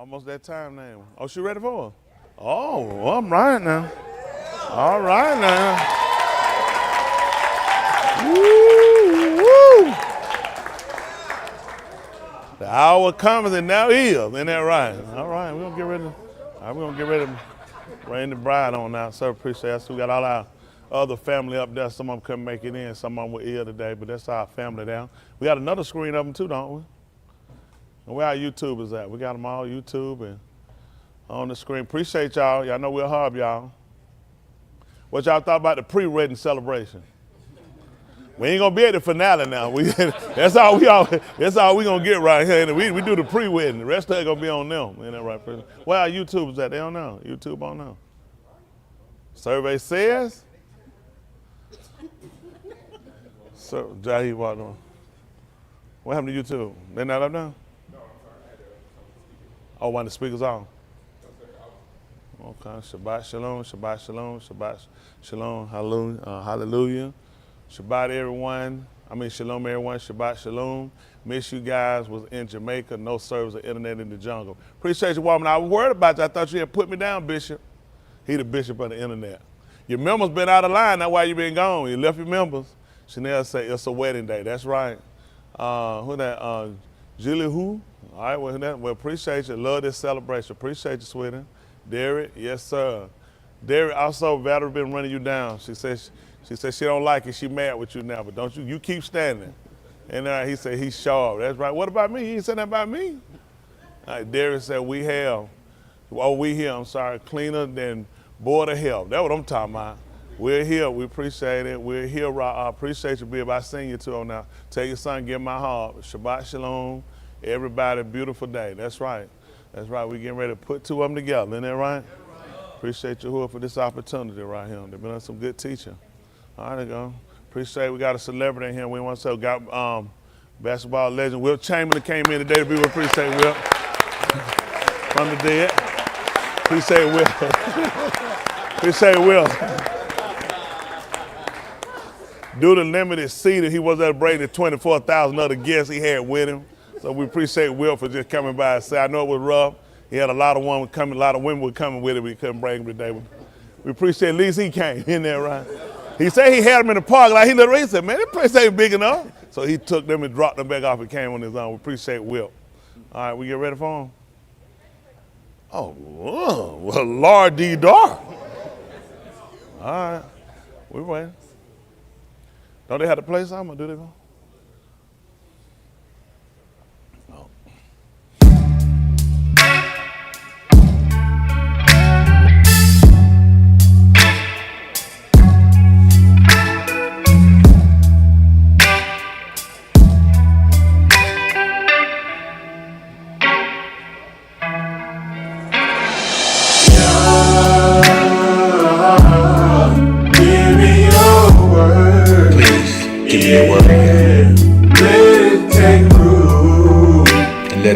Almost that time now. Oh, she ready for her? Oh, well, I'm right now. All right now. Woo, woo. The hour cometh and now is. Isn't that right? All right, we're gonna get ready. We're gonna get ready to bring the bride on now. So appreciate us. We got all our other family up there. Some of them couldn't make it in. Some of them were ill today, but that's our family down. We got another screen of them too, don't we? And where our YouTubers at? We got them all YouTube and on the screen. Appreciate y'all. Y'all know we'll hub y'all. What y'all thought about the pre-wedding celebration? We ain't gonna be at the finale now. That's all we gonna get right here. We do the pre-wedding. The rest of it gonna be on them. Ain't that right? Where our YouTubers at? They don't know. YouTube don't know. Survey says. So Jahi walked on. What happened to YouTube? They not up now? Oh, one of the speakers on. Okay, Shabbat Shalom, Shabbat Shalom, Shabbat Shalom, Hallelujah, Hallelujah. Shabbat everyone. Shalom everyone, Shabbat Shalom. Miss you guys, was in Jamaica, no service or internet in the jungle. Appreciate you, woman. I was worried about you. I thought you had put me down, Bishop. He the bishop of the internet. Your members been out of line, that's why you been gone. You left your members. Chanel say it's a wedding day, that's right. Who that, Julie who? All right, well, appreciate you. Love this celebration. Appreciate you, sweetie. Derek, yes, sir. Derek, also, Valerie been running you down. She said she don't like it. She mad with you now, but don't you keep standing. And he said he's sharp. That's right. What about me? He ain't said that about me. All right, Derek said we here, cleaner than Board of Health. That's what I'm talking about. We're here. We appreciate it. We're here. I appreciate you, Bill. I sing you to him now. Tell your son, give my heart. Shabbat Shalom. Everybody, beautiful day. That's right. That's right. We're getting ready to put two of them together. Isn't that right? Appreciate you, Hua, for this opportunity right here. They've been some good teaching. All right, there you go. Appreciate we got a celebrity in here. We want to say we got basketball legend Wilt Chamberlain came in today. We appreciate Wilt from the dead. Appreciate Wilt. Appreciate Wilt. Due to limited seating, he wasn't able to bring the 24,000 other guests he had with him. So we appreciate Will for just coming by and say, I know it was rough. He had a lot of women were coming with him. We couldn't bring him today. We appreciate at least he came in there, right? He said he had them in the park. Like he said, man, this place ain't big enough. So he took them and dropped them back off and came on his own. We appreciate Will. All right, we get ready for him? Oh, well, Lord D. Dark. All right, we're waiting. Don't they have to play something or do they go?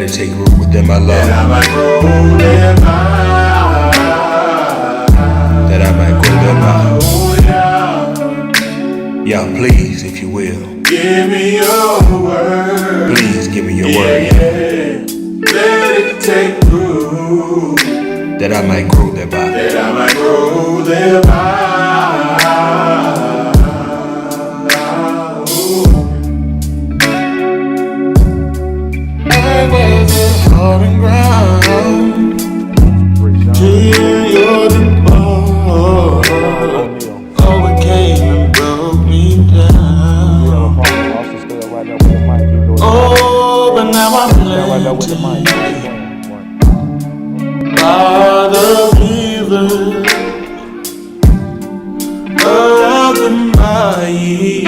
Take root within my love, that I might grow thereby. Yeah, please, if you will, give me your word. Please give me your word. Yeah. Let it take root, that I might grow thereby. Falling ground till you're the ball. Oh, it came and broke me down. Oh, but now I'm planted by the river of the mighty.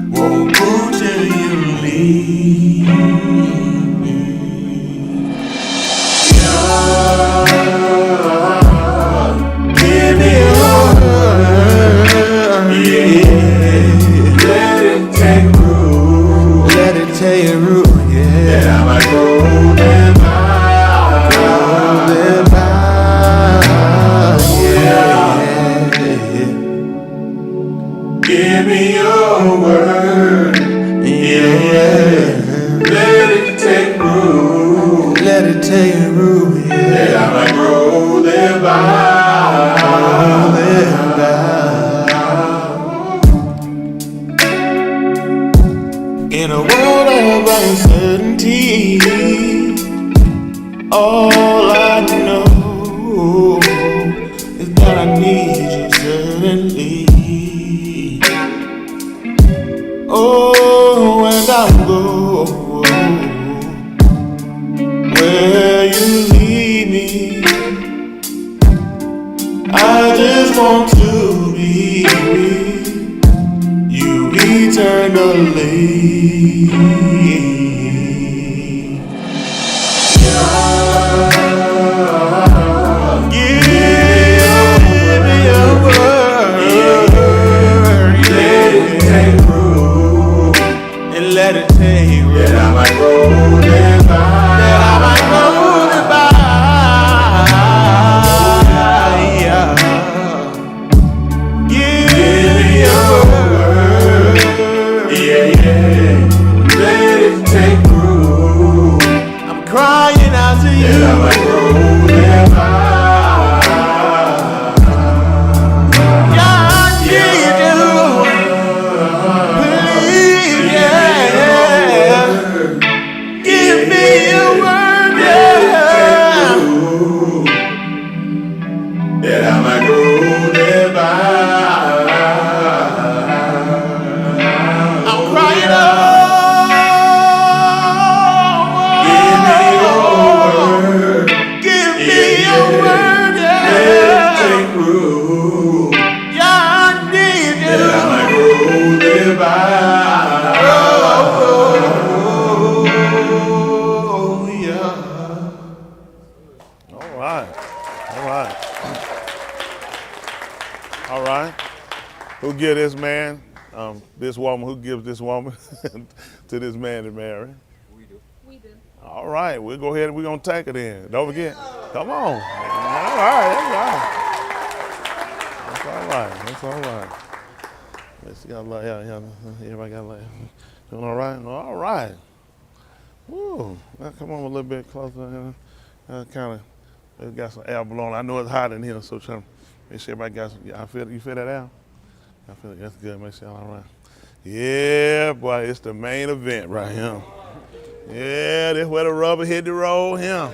Won't go till you leave. Take root, yeah. That I might grow thereby, yeah. Give me your word, yeah. Let it take root, let it take root, yeah. That I might grow thereby. In a world of uncertainty, all I know is that I need you certainly. Oh, and I'll go where you lead me. I just want to be with you eternally. Let it take root. That I might grow thereby. That I might grow thereby. Give me your word. Yeah. Let it take root. I'm crying out to you. That I might grow thereby. That I might grow thereby. I'm crying out. Give me your word. Give me your word. Let it take root. Yeah, I need you. That I might grow thereby. Oh, yeah. All right. All right. All right. Who give this man, this woman, who gives this woman to this man to marry? We do. We do. All right, we'll go ahead and we're going to take it in. Don't forget. Come on. All right, that's all right. That's all right. Let's see, everybody got like, doing all right? All right. Woo. Now come on a little bit closer. Kind of got some air blowing. I know it's hot in here, so trying to make sure everybody got some. You feel that out? I feel it. That's good. Make sure y'all all right. Yeah, boy, it's the main event right here. Yeah, this where the rubber hit the road here.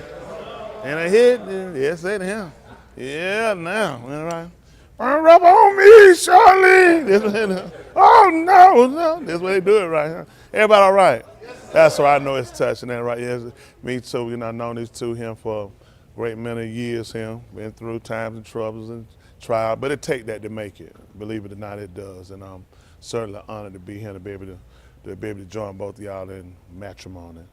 And it hit, yes, it him. Yeah, now, all right. Rub on me, Charlie. Oh, no. That's where they do it right here. Everybody all right? That's why I know it's touching that right. Yes, me too. I've known these two him for a great many years. Been through times and troubles and trials, but it take that to make it. Believe it or not, it does. And I'm certainly honored to be here to be able to join both of y'all in matrimony.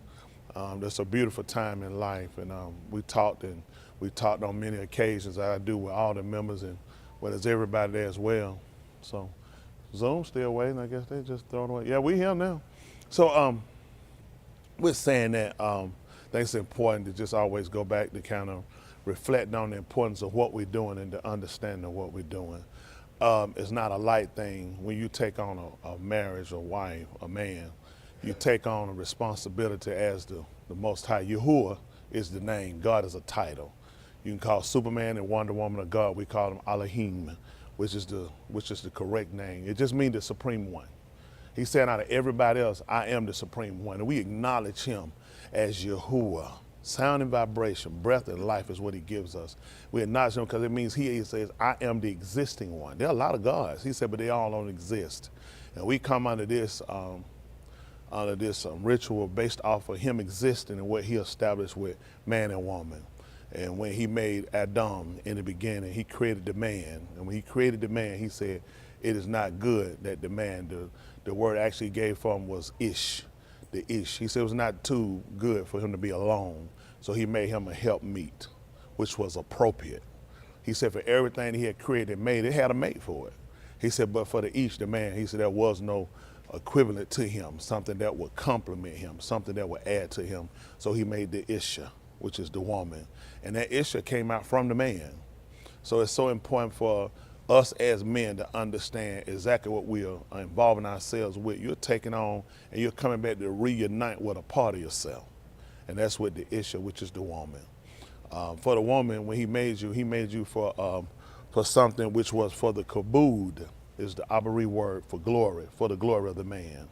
That's a beautiful time in life, and we talked on many occasions. I do with all the members, and there's everybody there as well. So Zoom still waiting. I guess they just throw it away. Yeah, we here now. So we're saying that I think it's important to just always go back to kind of reflect on the importance of what we're doing and the understanding of what we're doing. It's not a light thing when you take on a marriage, a wife, a man. You take on a responsibility as the Most High. Yahuwah is the name. God is a title. You can call Superman and Wonder Woman a God. We call him Elohim, which is the correct name. It just means the supreme one. He said out of everybody else, I am the supreme one. And we acknowledge him as Yahuwah. Sound and vibration, breath and life is what he gives us. We acknowledge him because it means he says, I am the existing one. There are a lot of gods. He said, but they all don't exist. And we come under this ritual based off of him existing and what he established with man and woman. And when he made Adam in the beginning, he created the man. And when he created the man, he said, it is not good that the man, the word actually gave for him was ish, the ish. He said it was not too good for him to be alone. So he made him a helpmeet, which was appropriate. He said for everything he had created and made, it had a mate for it. He said, but for the ish, the man, he said there was no equivalent to him, something that would complement him, something that would add to him. So he made the Isha, which is the woman. And that Isha came out from the man. So it's so important for us as men to understand exactly what we are involving ourselves with. You're taking on and you're coming back to reunite with a part of yourself. And that's with the issue, which is the woman. For the woman, when he made you for something which was for the kabod, is the Abari word for glory, for the glory of the man.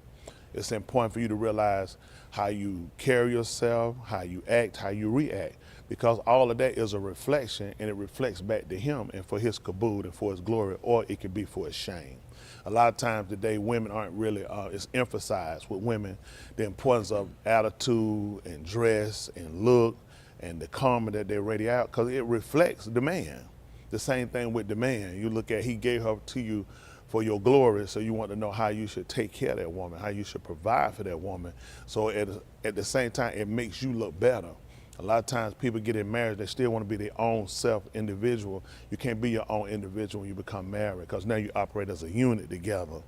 It's important for you to realize how you carry yourself, how you act, how you react, because all of that is a reflection, and it reflects back to him and for his kabod and for his glory, or it could be for his shame. A lot of times today, women aren't really, it's emphasized with women, the importance of attitude and dress and look and the karma that they radiate out, because it reflects the man. The same thing with the man. You look at, he gave her to you for your glory, so you want to know how you should take care of that woman, how you should provide for that woman. So at the same time, it makes you look better. A lot of times people get in marriage, they still want to be their own self-individual. You can't be your own individual when you become married, because now you operate as a unit together.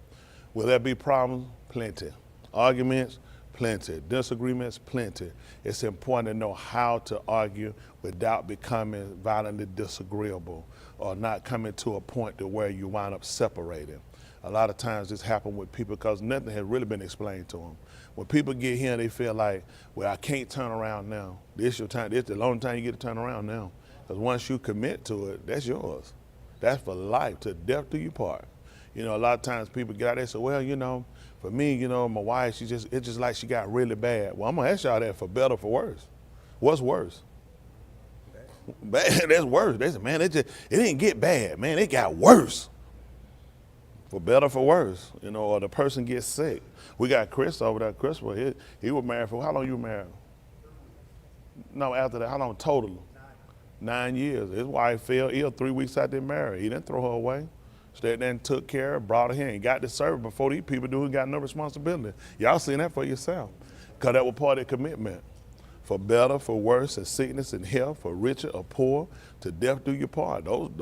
Will there be problems? Plenty. Arguments? Plenty. Disagreements? Plenty. It's important to know how to argue without becoming violently disagreeable or not coming to a point to where you wind up separating. A lot of times this happens with people because nothing has really been explained to them. When people get here, they feel like, well, I can't turn around now. This your time. This the only time you get to turn around now. Because once you commit to it, that's yours. That's for life, to death do you part. You know, a lot of times people get out there and say, well, you know, for me, you know, my wife, it's just like she got really bad. Well, I'm gonna ask y'all that, for better or for worse. What's worse? Bad. That's worse. They said, man, it didn't get bad, man. It got worse. For better or for worse, you know, or the person gets sick. We got Chris over there. Chris, well, he was married for, how long you married? No, after that, how long total? 9 years. His wife fell ill 3 weeks after they married. He didn't throw her away. Stayed there and took care of her, brought her here, and got to serve before these people do who got no responsibility. Y'all seen that for yourself. Because that was part of the commitment. For better, for worse, in sickness and health, for richer or poor, to death do your part. Well,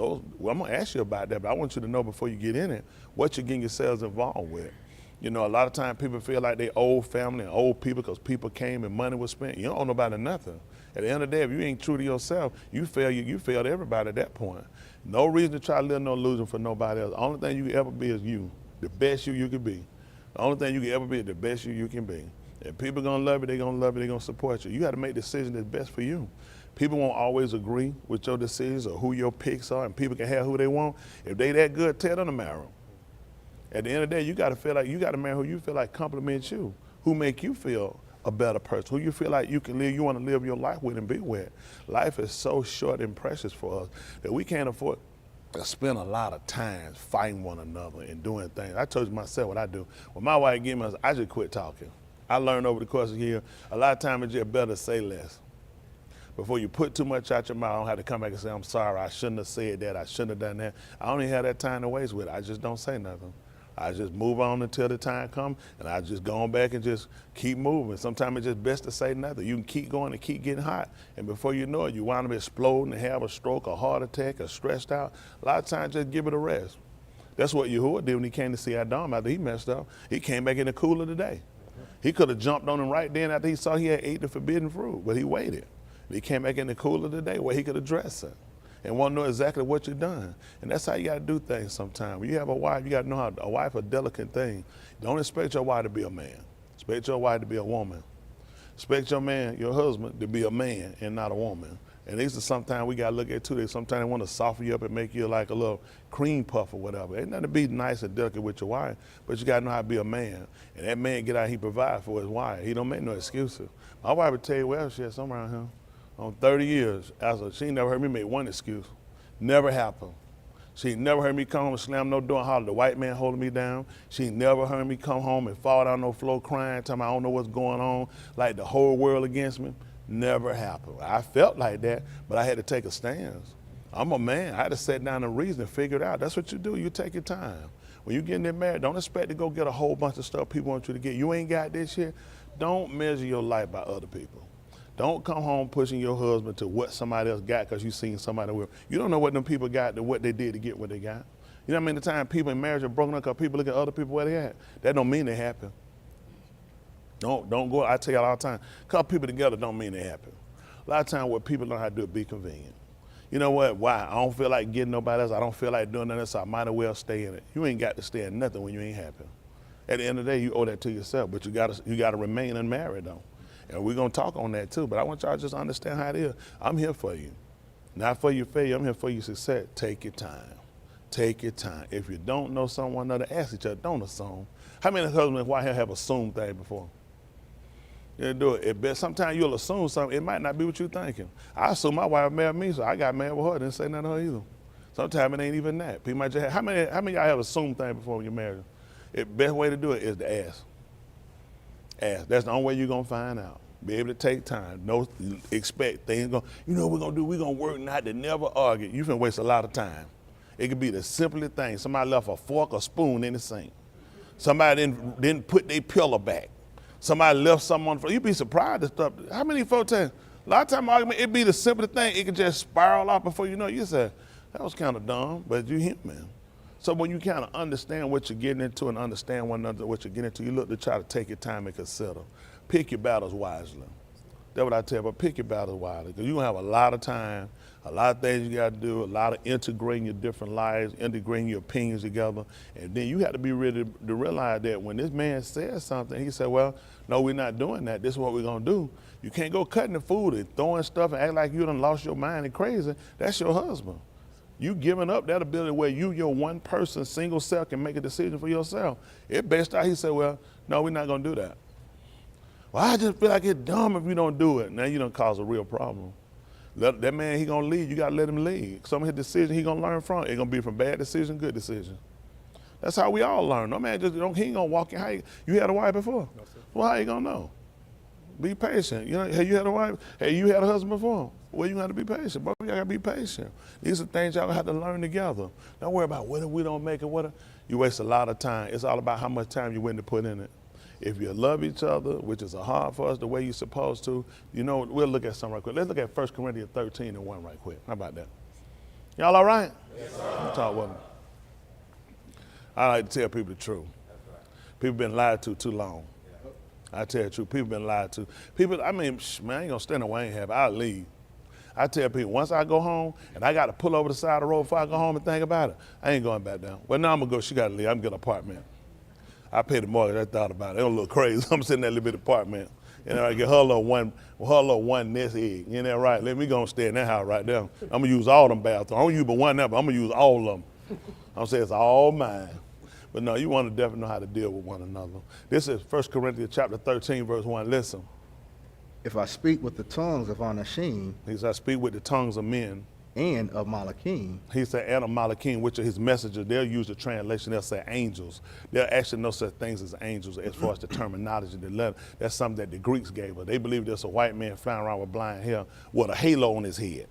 I'm gonna ask you about that, but I want you to know before you get in it, what you're getting yourselves involved with. You know, a lot of times people feel like they old family and old people because people came and money was spent. You don't owe nobody nothing. At the end of the day, if you ain't true to yourself, you failed everybody at that point. No reason to try to live no illusion for nobody else. The only thing you can ever be is you, the best you can be. The only thing you can ever be is the best you can be. If people gonna love you, they gonna love you, they gonna support you. You gotta make decisions that's best for you. People won't always agree with your decisions or who your picks are, and people can have who they want. If they that good, tell them to marry them. At the end of the day, you gotta feel like you gotta marry who you feel like compliments you, who make you feel a better person, who you feel like you can live, you wanna live your life with and be with. Life is so short and precious for us that we can't afford to spend a lot of time fighting one another and doing things. I told you myself what I do. When my wife gave me, I just quit talking. I learned over the course of the year, a lot of times it's just better to say less. Before you put too much out your mouth, I don't have to come back and say, I'm sorry, I shouldn't have said that, I shouldn't have done that. I don't even have that time to waste with it. I just don't say nothing. I just move on until the time comes, and I just go on back and just keep moving. Sometimes it's just best to say nothing. You can keep going and keep getting hot, and before you know it, you wind up exploding and have a stroke, a heart attack, or stressed out. A lot of times, just give it a rest. That's what Yahuwah did when he came to see Adam after he messed up. He came back in the cool of the day. He could have jumped on him right then after he saw he had ate the forbidden fruit, but he waited. He came back in the cool of the day where he could address it and want to know exactly what you've done. And that's how you got to do things sometimes. When you have a wife, you got to know how a wife is a delicate thing. Don't expect your wife to be a man. Expect your wife to be a woman. Expect your man, your husband, to be a man and not a woman. And these are sometimes we got to look at too. They sometimes they want to soften you up and make you like a little cream puff or whatever. Ain't nothing to be nice and delicate with your wife, but you got to know how to be a man. And that man get out, he provide for his wife. He don't make no excuses. My wife would tell you, well, shit, somewhere around here, on 30 years, she never heard me make one excuse. Never happened. She never heard me come home and slam no door and holler, the white man holding me down. She never heard me come home and fall down no floor crying, telling me I don't know what's going on, like the whole world against me. Never happened. I felt like that, but I had to take a stance. I'm a man. I had to sit down and reason and figure it out. That's what you do. You take your time. When you get in married, don't expect to go get a whole bunch of stuff people want you to get. You ain't got this shit. Don't measure your life by other people. Don't come home pushing your husband to what somebody else got because you seen somebody with. You don't know what them people got to what they did to get what they got. You know what I mean? The time people in marriage are broken up because people look at other people where they at. That don't mean they happen. Don't go, I tell y'all all the time, couple people together don't mean they happen. A lot of times what people learn how to do is be convenient. You know what, why? I don't feel like getting nobody else, I don't feel like doing nothing, so I might as well stay in it. You ain't got to stay in nothing when you ain't happy. At the end of the day, you owe that to yourself, but you gotta remain unmarried though. And we're going to talk on that too, but I want y'all to just understand how it is. I'm here for you. Not for your failure, I'm here for your success. Take your time. Take your time. If you don't know someone, another, ask each other, don't assume. How many husbands and wives have assumed things before? You do it. Sometimes you'll assume something, it might not be what you're thinking. I assume my wife married me, so I got mad with her, didn't say nothing to her either. Sometimes it ain't even that. People might just how many of y'all have assumed things before when you're married? The best way to do it is to ask. Ask. That's the only way you're gonna find out. Be able to take time. No, expect things going. You know what we're gonna do? We're gonna work not to never argue. You can waste a lot of time. It could be the simplest thing. Somebody left a fork or spoon in the sink. Somebody didn't put their pillow back. Somebody left something on the floor. You'd be surprised at stuff. How many folks tell you? A lot of time argument, it'd be the simplest thing. It could just spiral off before you know it. You say, that was kind of dumb, but you're human. So when you kind of understand what you're getting into and understand one another what you're getting into, you look to try to take your time and consider. Pick your battles wisely. That's what I tell you, but pick your battles wisely. Because you're going to have a lot of time, a lot of things you got to do, a lot of integrating your different lives, integrating your opinions together. And then you have to be ready to realize that when this man says something, he said, well, no, we're not doing that. This is what we're going to do. You can't go cutting the food and throwing stuff and act like you done lost your mind and crazy. That's your husband. You giving up that ability where you, your one person, single self, can make a decision for yourself. It based out, he said, well, no, we're not going to do that. Well, I just feel like it's dumb if you don't do it. Now you done cause a real problem. That man, he gonna lead. You gotta let him lead. Some of his decisions he gonna learn from. It's gonna be from bad decision, good decision. That's how we all learn. No man just he ain't gonna walk in. You had a wife before? No, sir. Well, how you gonna know? Be patient. You know, hey, you had a wife? Hey, you had a husband before? Well, you gotta be patient. Both of y'all gotta be patient. These are things y'all have to learn together. Don't worry about what if we don't make it. You waste a lot of time. It's all about how much time you're willing to put in it. If you love each other, which is hard for us the way you're supposed to, you know, we'll look at something right quick. Let's look at 1 Corinthians 13:1 right quick. How about that? Y'all all right? Yes, sir. Talk with me. I like to tell people the truth. Right. People been lied to too long. Yeah. I tell you the truth. People been lied to. People, I mean, man, I ain't gonna stand away and have it. I'll leave. I tell people, once I go home and I got to pull over the side of the road before I go home and think about it, I ain't going back down. Well, now I'm gonna go. She got to leave. I'm gonna get an apartment. I paid the mortgage. I thought about it. It was a little crazy. I'm sitting in that little bit of apartment. You know, I get her little one nest egg. You know, right? Let me go and stay in that house right there. I'm gonna use all them bathrooms. I don't use but one there, but I'm gonna use all of them. I'm saying it's all mine. But no, you want to definitely know how to deal with one another. This is 1 Corinthians chapter 13, verse 1. Listen. If I speak with the tongues of Anashim, He said, I speak with the tongues of men. And of Malachim. He said, and of Malachim, which are his messengers. They'll use the translation. They'll say angels. There are actually no such things as angels as far as the terminology. That's something that the Greeks gave us. They believe there's a white man flying around with blind hair with a halo on his head.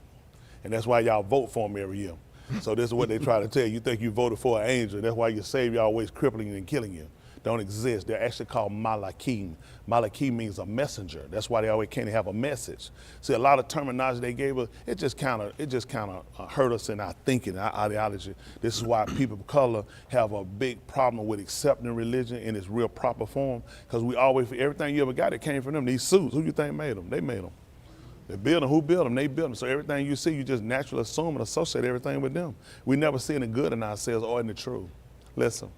And that's why y'all vote for him every year. So this is what they try to tell you. You think you voted for an angel. That's why your savior always crippling you and killing you. Don't exist. They're actually called Malachim. Malachim means a messenger. That's why they always can't have a message. See, a lot of terminology they gave us, it just kind of hurt us in our thinking, our ideology. This is why people of color have a big problem with accepting religion in its real proper form, because we always, everything you ever got, it came from them. These suits, who you think made them? They made them. They build them. Who built them? They built them. So everything you see, you just naturally assume and associate everything with them. We never see any good in ourselves or in the truth. Listen.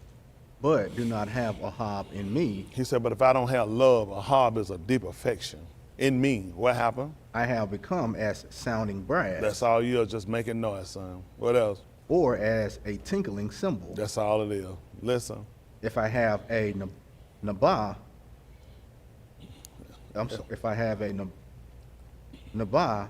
But do not have Ahab in me. He said, but if I don't have love, Ahab is a deep affection. In me, what happened? I have become as sounding brass. That's all you are, just making noise, son. What else? Or as a tinkling cymbal. That's all it is. Listen. If I have a nabah, if I have a nabah,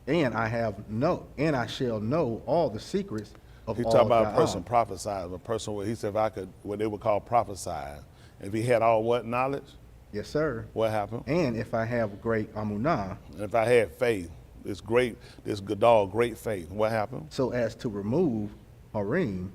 and I shall know all the secrets. He talked about a person prophesying, a person where he said if I could, what they would call prophesying. If he had all what knowledge? Yes, sir. What happened? And if I have great amunah. And if I had faith, this gadol, great faith, what happened? So as to remove harim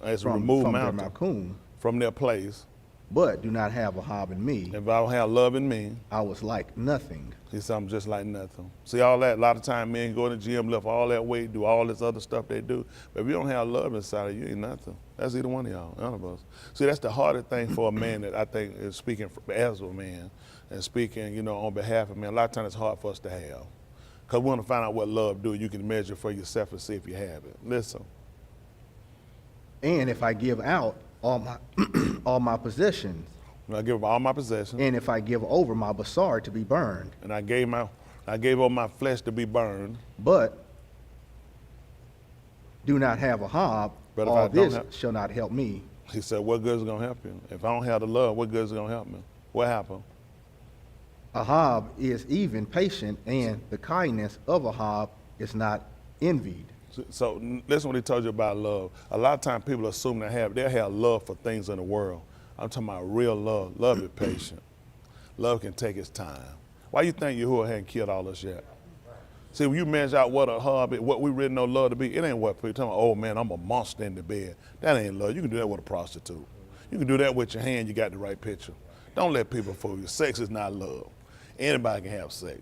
from mountain, from their place. But do not have Ahab in me. If I don't have love in me, I was like nothing. He said, I'm just like nothing. See, all that, a lot of time men go to the gym, lift all that weight, do all this other stuff they do. But if you don't have love inside of you, ain't nothing. That's either one of y'all, none of us. See, that's the hardest thing for a man that I think is speaking as a man and speaking, you know, on behalf of men. A lot of times it's hard for us to have. Because we want to find out what love do. You can measure for yourself and see if you have it. Listen. And if I give out all my possessions. And I give up all my possessions. And if I give over my basar to be burned, And I gave over my flesh to be burned. but do not have a hob, But if I all don't this have- shall not help me. He said, what good is it going to help you? If I don't have the love, what good is it going to help me? What happened? A hob is even patient, and the kindness of a hob is not envied. So listen what he told you about love. A lot of times people assume they have love for things in the world. I'm talking about real love. Love is patient. Love can take its time. Why you think Yahuwah hadn't killed all us yet? See, when you measure out what a hub is, what we really know love to be, it ain't what people talking about, oh man, I'm a monster in the bed. That ain't love. You can do that with a prostitute. You can do that with your hand, you got the right picture. Don't let people fool you. Sex is not love. Anybody can have sex.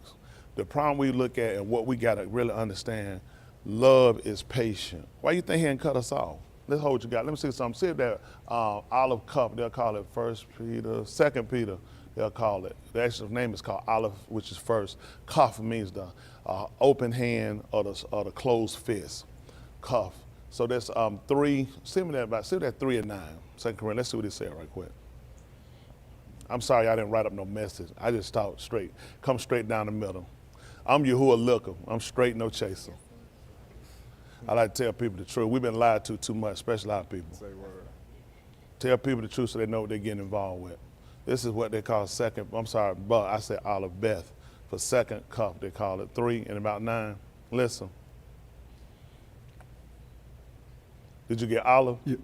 The problem we look at and what we got to really understand, love is patient. Why you think he didn't cut us off? Let's hold what you got. Let me see something. See if that olive cup, they'll call it 1 Peter, 2 Peter, they'll call it. The actual name is called olive, which is first. Cuff means the open hand or the closed fist. Cuff. So that's 3, see that 3 and 9. 2 Corinthians, let's see what it said right quick. I'm sorry I didn't write up no message. I just talked straight. Come straight down the middle. I'm Yahuwah looker. I'm straight, no chaser. I like to tell people the truth. We've been lied to too much, especially our people. Tell people the truth so they know what they're getting involved with. This is what they call I said olive Beth. For second cup, they call it 3 and about 9. Listen. Did you get olive? Yeah.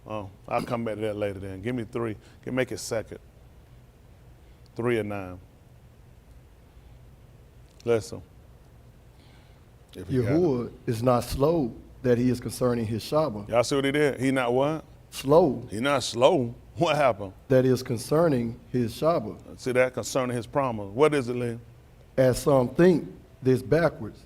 Oh, I'll come back to that later then. Give me 3. Make it second. 3 and 9. Listen. If you got it. Yahuwah is not slow that he is concerning his Shabbat. Y'all see what he did? He not what? Slow He not slow. What happened? that is concerning his Shabbat. See that concerning his promise. What is it, Lynn? As some think this backwards,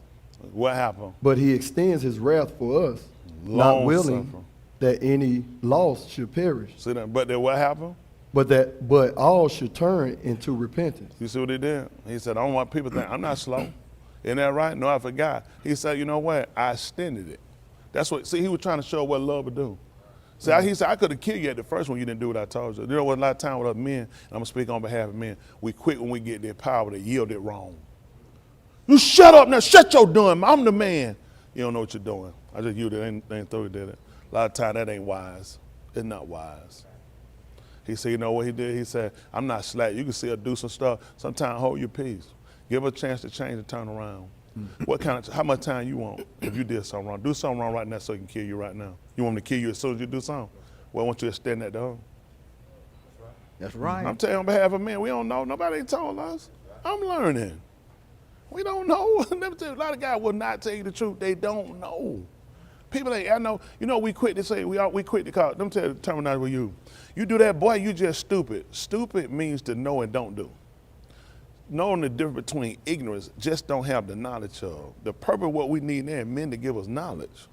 What happened? but he extends his wrath for us, Long not willing suffering. that any lost should perish, See that? But then what happened? but all should turn into repentance. You see what he did? He said, I don't want people to think I'm not slow. Isn't that right? No, I forgot. He said, you know what? I extended it. That's what, see, he was trying to show what love would do. See, he said, I could have killed you at the first one. You didn't do what I told you. You know what, a lot of time with us men, and I'm going to speak on behalf of men, we quit when we get their power to yield it wrong. You shut up now. Shut your doing. I'm the man. You don't know what you're doing. I just used it. They ain't through it, did it. A lot of time that ain't wise. It's not wise. He said, you know what he did? He said, I'm not slack. You can see her do some stuff. Sometimes hold your peace. Give her a chance to change and turn around. How much time you want if you did something wrong? Do something wrong right now so he can kill you right now. You want him to kill you as soon as you do something? Well, I want you to extend that to her. That's right. I'm telling you on behalf of men, we don't know. Nobody ain't told us. I'm learning. We don't know. Let me tell you, a lot of guys will not tell you the truth. They don't know. People ain't, I know, we quit to say, we quit to call, let me tell you the terminology we use. You do that, boy, you just stupid. Stupid means to know and don't do. Knowing the difference between ignorance, just don't have the knowledge of. The purpose of what we need there, men to give us knowledge.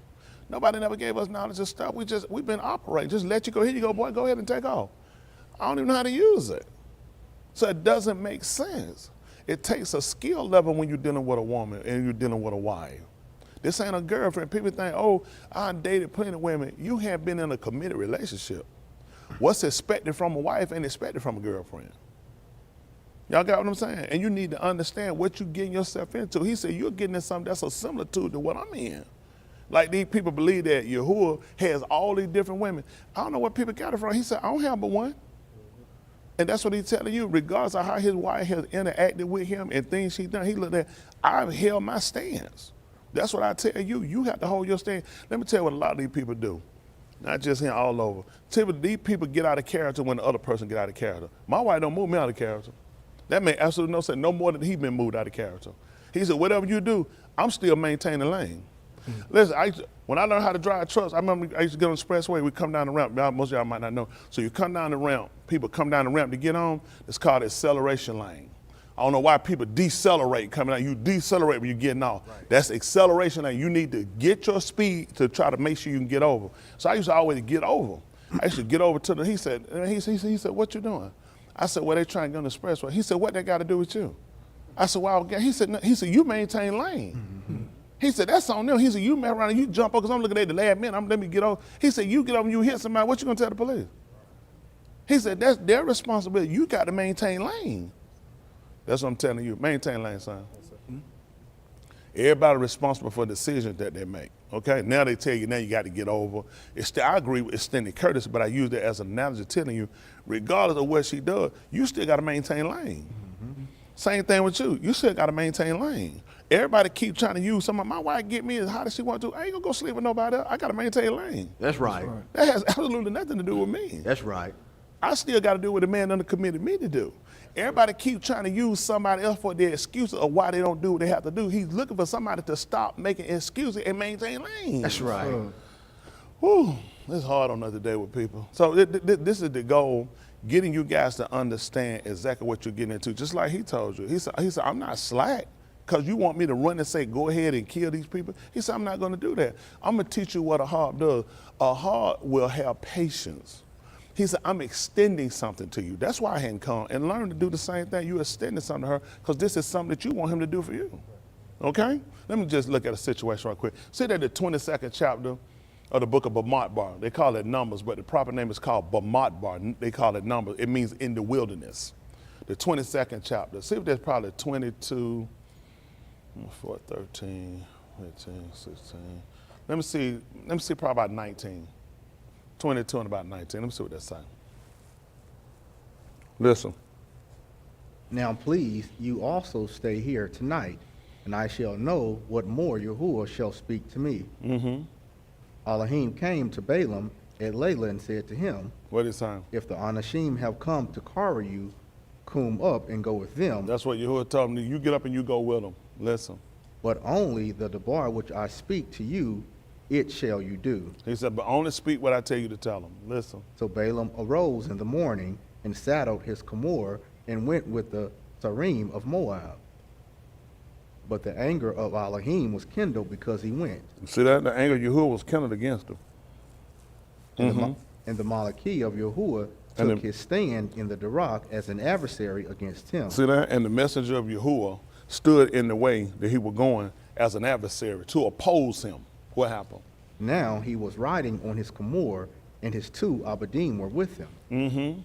Nobody never gave us knowledge of stuff. We've been operating. Just let you go. Here you go, boy, go ahead and take off. I don't even know how to use it. So it doesn't make sense. It takes a skill level when you're dealing with a woman and you're dealing with a wife. This ain't a girlfriend. People think, oh, I dated plenty of women. You have been in a committed relationship. What's expected from a wife ain't expected from a girlfriend. Y'all got what I'm saying? And you need to understand what you're getting yourself into. He said, you're getting in something that's a similitude to what I'm in. Like these people believe that Yahuwah has all these different women. I don't know where people got it from. He said, I don't have but one. And that's what he's telling you, regardless of how his wife has interacted with him and things she's done. He looked at, I've held my stance. That's what I tell you. You have to hold your stand. Let me tell you what a lot of these people do. Not just here, all over. These people get out of character when the other person get out of character. My wife don't move me out of character. That made absolutely no sense. No more than he been moved out of character. He said, whatever you do, I'm still maintaining the lane. Listen, when I learned how to drive trucks, I remember I used to get on the expressway, we come down the ramp. Most of y'all might not know. So you come down the ramp, people come down the ramp to get on, it's called acceleration lane. I don't know why people decelerate coming out. You decelerate when you're getting off. Right. That's acceleration lane. You need to get your speed to try to make sure you can get over. So I used to always get over. I used to get over to he said, what you doing? I said, well, they trying to get on the expressway. He said, what they got to do with you? I said, well, he said, you maintain lane. Mm-hmm. He said, that's on them. He said, you mess around and you jump over because I'm looking at the last minute. Let me get over. He said, you get over and you hit somebody. What you going to tell the police? He said, that's their responsibility. You got to maintain lane. That's what I'm telling you. Maintain lane, son. Everybody responsible for decisions that they make. Okay, now they tell you, now you got to get over. I agree with extended courtesy, but I use that as an analogy telling you, regardless of what she does, you still got to maintain lane. Same thing with you. You still got to maintain lane. Everybody keep trying to use some of my wife get me as hot as she want to. I ain't gonna go sleep with nobody else. I got to maintain lane. That's right. That has absolutely nothing to do with me. That's right. I still got to do what the man under committed me to do. Everybody keep trying to use somebody else for their excuses of why they don't do what they have to do. He's looking for somebody to stop making excuses and maintain lane. That's right. Whew, it's hard on us today with people. So this is the goal, getting you guys to understand exactly what you're getting into. Just like he told you. He said, I'm not slack because you want me to run and say, go ahead and kill these people. He said, I'm not going to do that. I'm going to teach you what a heart does. A heart will have patience. He said, I'm extending something to you. That's why I hadn't come. And learn to do the same thing. You're extending something to her because this is something that you want him to do for you. Okay? Let me just look at a situation right quick. See that the 22nd chapter of the book of Bamidbar. They call it Numbers, but the proper name is called Bamidbar. They call it Numbers. It means in the wilderness. The 22nd chapter. See if there's probably 22, 4, 13, 15, 16. Let me see probably about 19. 22 and about 19. Let me see what that's saying. Listen. Now please, you also stay here tonight, and I shall know what more Yahuwah shall speak to me. Elohim came to Balaam at Layla and said to him, What is saying? if the Anashim have come to carry you, come up and go with them. That's what Yahuwah told me. You get up and you go with them. Listen. But only the debar which I speak to you, it shall you do. He said, but only speak what I tell you to tell them. Listen. So Balaam arose in the morning and saddled his chamor and went with the Sarim of Moab. But the anger of Elohim was kindled because he went. See that? The anger of Yahuwah was kindled against him. And the Malaki of Yahuwah took his stand in the Darak as an adversary against him. See that? And the messenger of Yahuwah stood in the way that he was going as an adversary to oppose him. What happened? Now he was riding on his chamor, and his two Abadim were with him.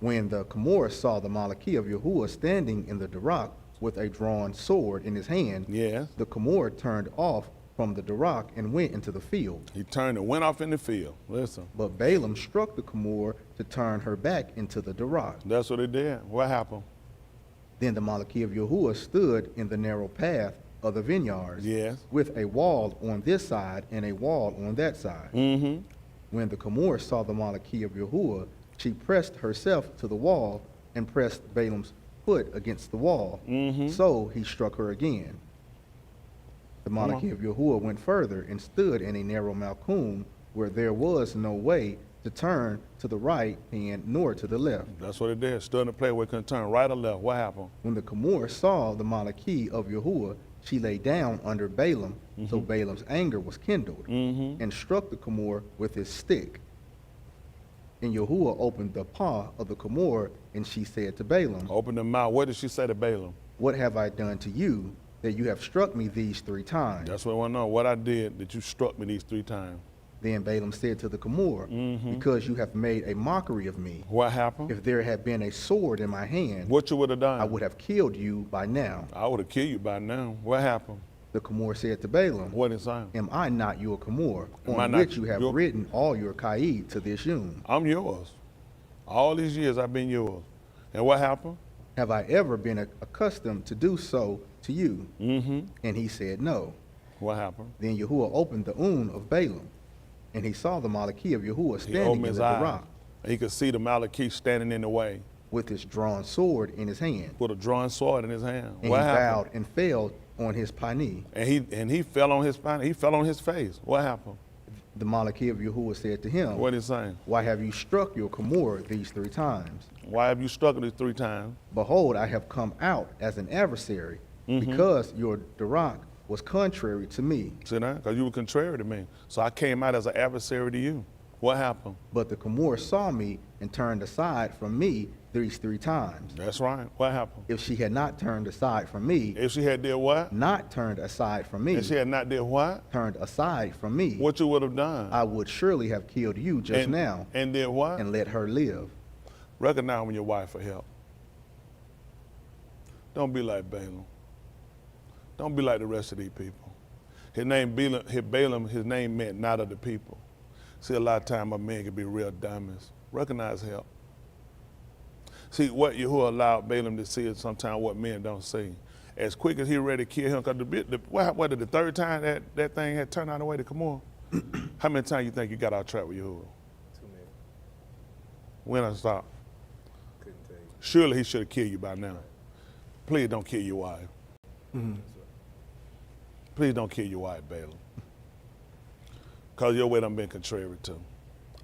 When the chamor saw the Malaki of Yahuwah standing in the Darak with a drawn sword in his hand, Yes. the chamor turned off from the Darak and went into the field. He turned and went off in the field. Listen. But Balaam struck the chamor to turn her back into the Darak. That's what he did. What happened? Then the Malaki of Yahuwah stood in the narrow path of the vineyards, Yes. with a wall on this side and a wall on that side. When the chamor saw the Malaki of Yahuwah, she pressed herself to the wall and pressed Balaam's foot against the wall. So he struck her again. The Malaki of Yahuwah went further and stood in a narrow Malkum where there was no way to turn to the right hand nor to the left. That's what it did. Stood in a place where it couldn't turn right or left. What happened? When the chamor saw the Malaki of Yahuwah, she lay down under Balaam, so Balaam's anger was kindled, and struck the chamor with his stick. And Yahuwah opened the paw of the chamor, and she said to Balaam, Open the mouth. What did she say to Balaam? what have I done to you, that you have struck me these 3 times? That's what I want to know. What I did that you struck me these 3 times. Then Balaam said to the chamor, because you have made a mockery of me. What happened? If there had been a sword in my hand, What you would have done? I would have killed you by now. I would have killed you by now. What happened? The chamor said to Balaam, What is saying? am I not your chamor, Am I on not which you have your- written all your kaid to this yum? I'm yours. All these years I've been yours. And what happened? Have I ever been accustomed to do so to you? And he said, no. What happened? Then Yahuwah opened the of Balaam, and he saw the Malaki of Yahuwah He standing opened in his the eyes. rock He could see the Malachite standing in the way with his drawn sword in his hand. with a drawn sword in his hand. And What he happened? bowed and fell on his pani. And he fell on his spine. He fell on his face. What happened? The Malaki of Yahuwah said to him, What is saying? why have you struck your chamor these 3 times? Why have you struck these 3 times? Behold, I have come out as an adversary, because your Darak was contrary to me. See that? Because you were contrary to me. So I came out as an adversary to you. What happened? But the Gomorrah saw me and turned aside from me these 3 times. That's right. What happened? If she had not turned aside from me, If she had did what? not turned aside from me, If she had not did what? turned aside from me, What you would have done? I would surely have killed you just and, now And did what? and let her live. Recognize when your wife for help. Don't be like Balaam. Don't be like the rest of these people. His name Balaam, his name meant not of the people. See, a lot of time a man can be real dummies. Recognize help. See, what Yahuwah allowed Balaam to see is sometimes what men don't see. As quick as he ready to kill him, because what the third time that thing had turned out the way to come on? How many times you think you got out track with Yahuwah? Too many. When I stop? Couldn't tell you. Surely he should have killed you by now. Please don't kill your wife. Please don't kill your wife, Balaam. Because your way done been contrary to.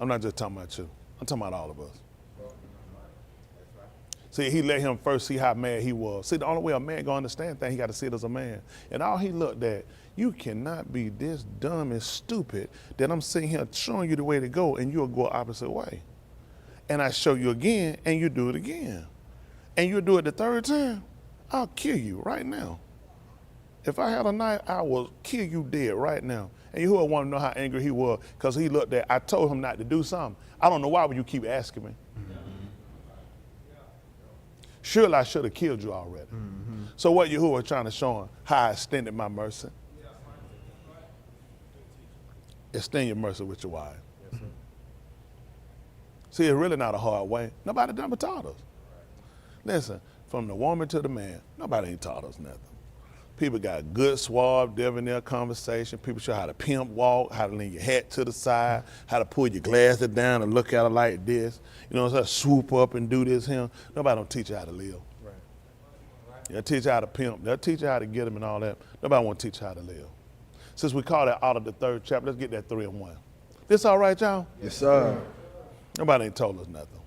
I'm not just talking about you. I'm talking about all of us. See, he let him first see how mad he was. See, the only way a man gonna understand things, he got to see it as a man. And all he looked at, you cannot be this dumb and stupid that I'm sitting here showing you the way to go and you'll go opposite way. And I show you again and you do it again. And you do it the third time, I'll kill you right now. If I had a knife, I will kill you dead right now. And you would want to know how angry he was because he looked at, I told him not to do something. I don't know why would you keep asking me. Surely I should have killed you already. So what Yahuwah was trying to show him, how I extended my mercy. Extend your mercy with your wife. See, it's really not a hard way. Nobody done taught us. Listen, from the woman to the man, nobody ain't taught us nothing. People got good, suave, debonair conversation. People show how to pimp walk, how to lean your hat to the side, how to pull your glasses down and look at it like this. You know what I'm saying? Swoop up and do this here. Nobody don't teach you how to live. Right. They'll teach you how to pimp. They'll teach you how to get them and all that. Nobody want to teach you how to live. Since we call that out of the third chapter, let's get that 3 and 1. This all right, y'all? Yes, sir. Nobody ain't told us nothing.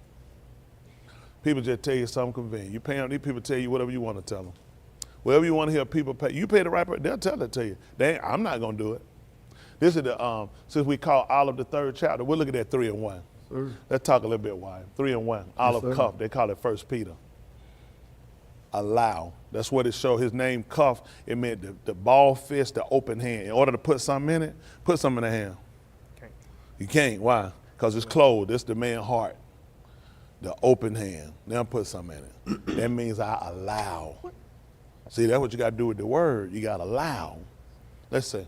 People just tell you something convenient. You pay them, these people tell you whatever you want to tell them. Whatever you want to hear people pay, you pay the right person, they'll tell it to you. I'm not going to do it. This is the, since we call Olive the third chapter, we'll look at that 3 and 1. Sir. Let's talk a little bit why. 3 and 1, Olive sir. cuff, they call it 1 Peter. Allow, that's what it showed. His name cuff, it meant the ball fist, the open hand. In order to put something in it, put something in the hand. Can't. You can't, why? Because it's closed, it's the man's heart. The open hand, now put something in it. That means I allow. See, that's what you got to do with the word. You got to allow. Let's see.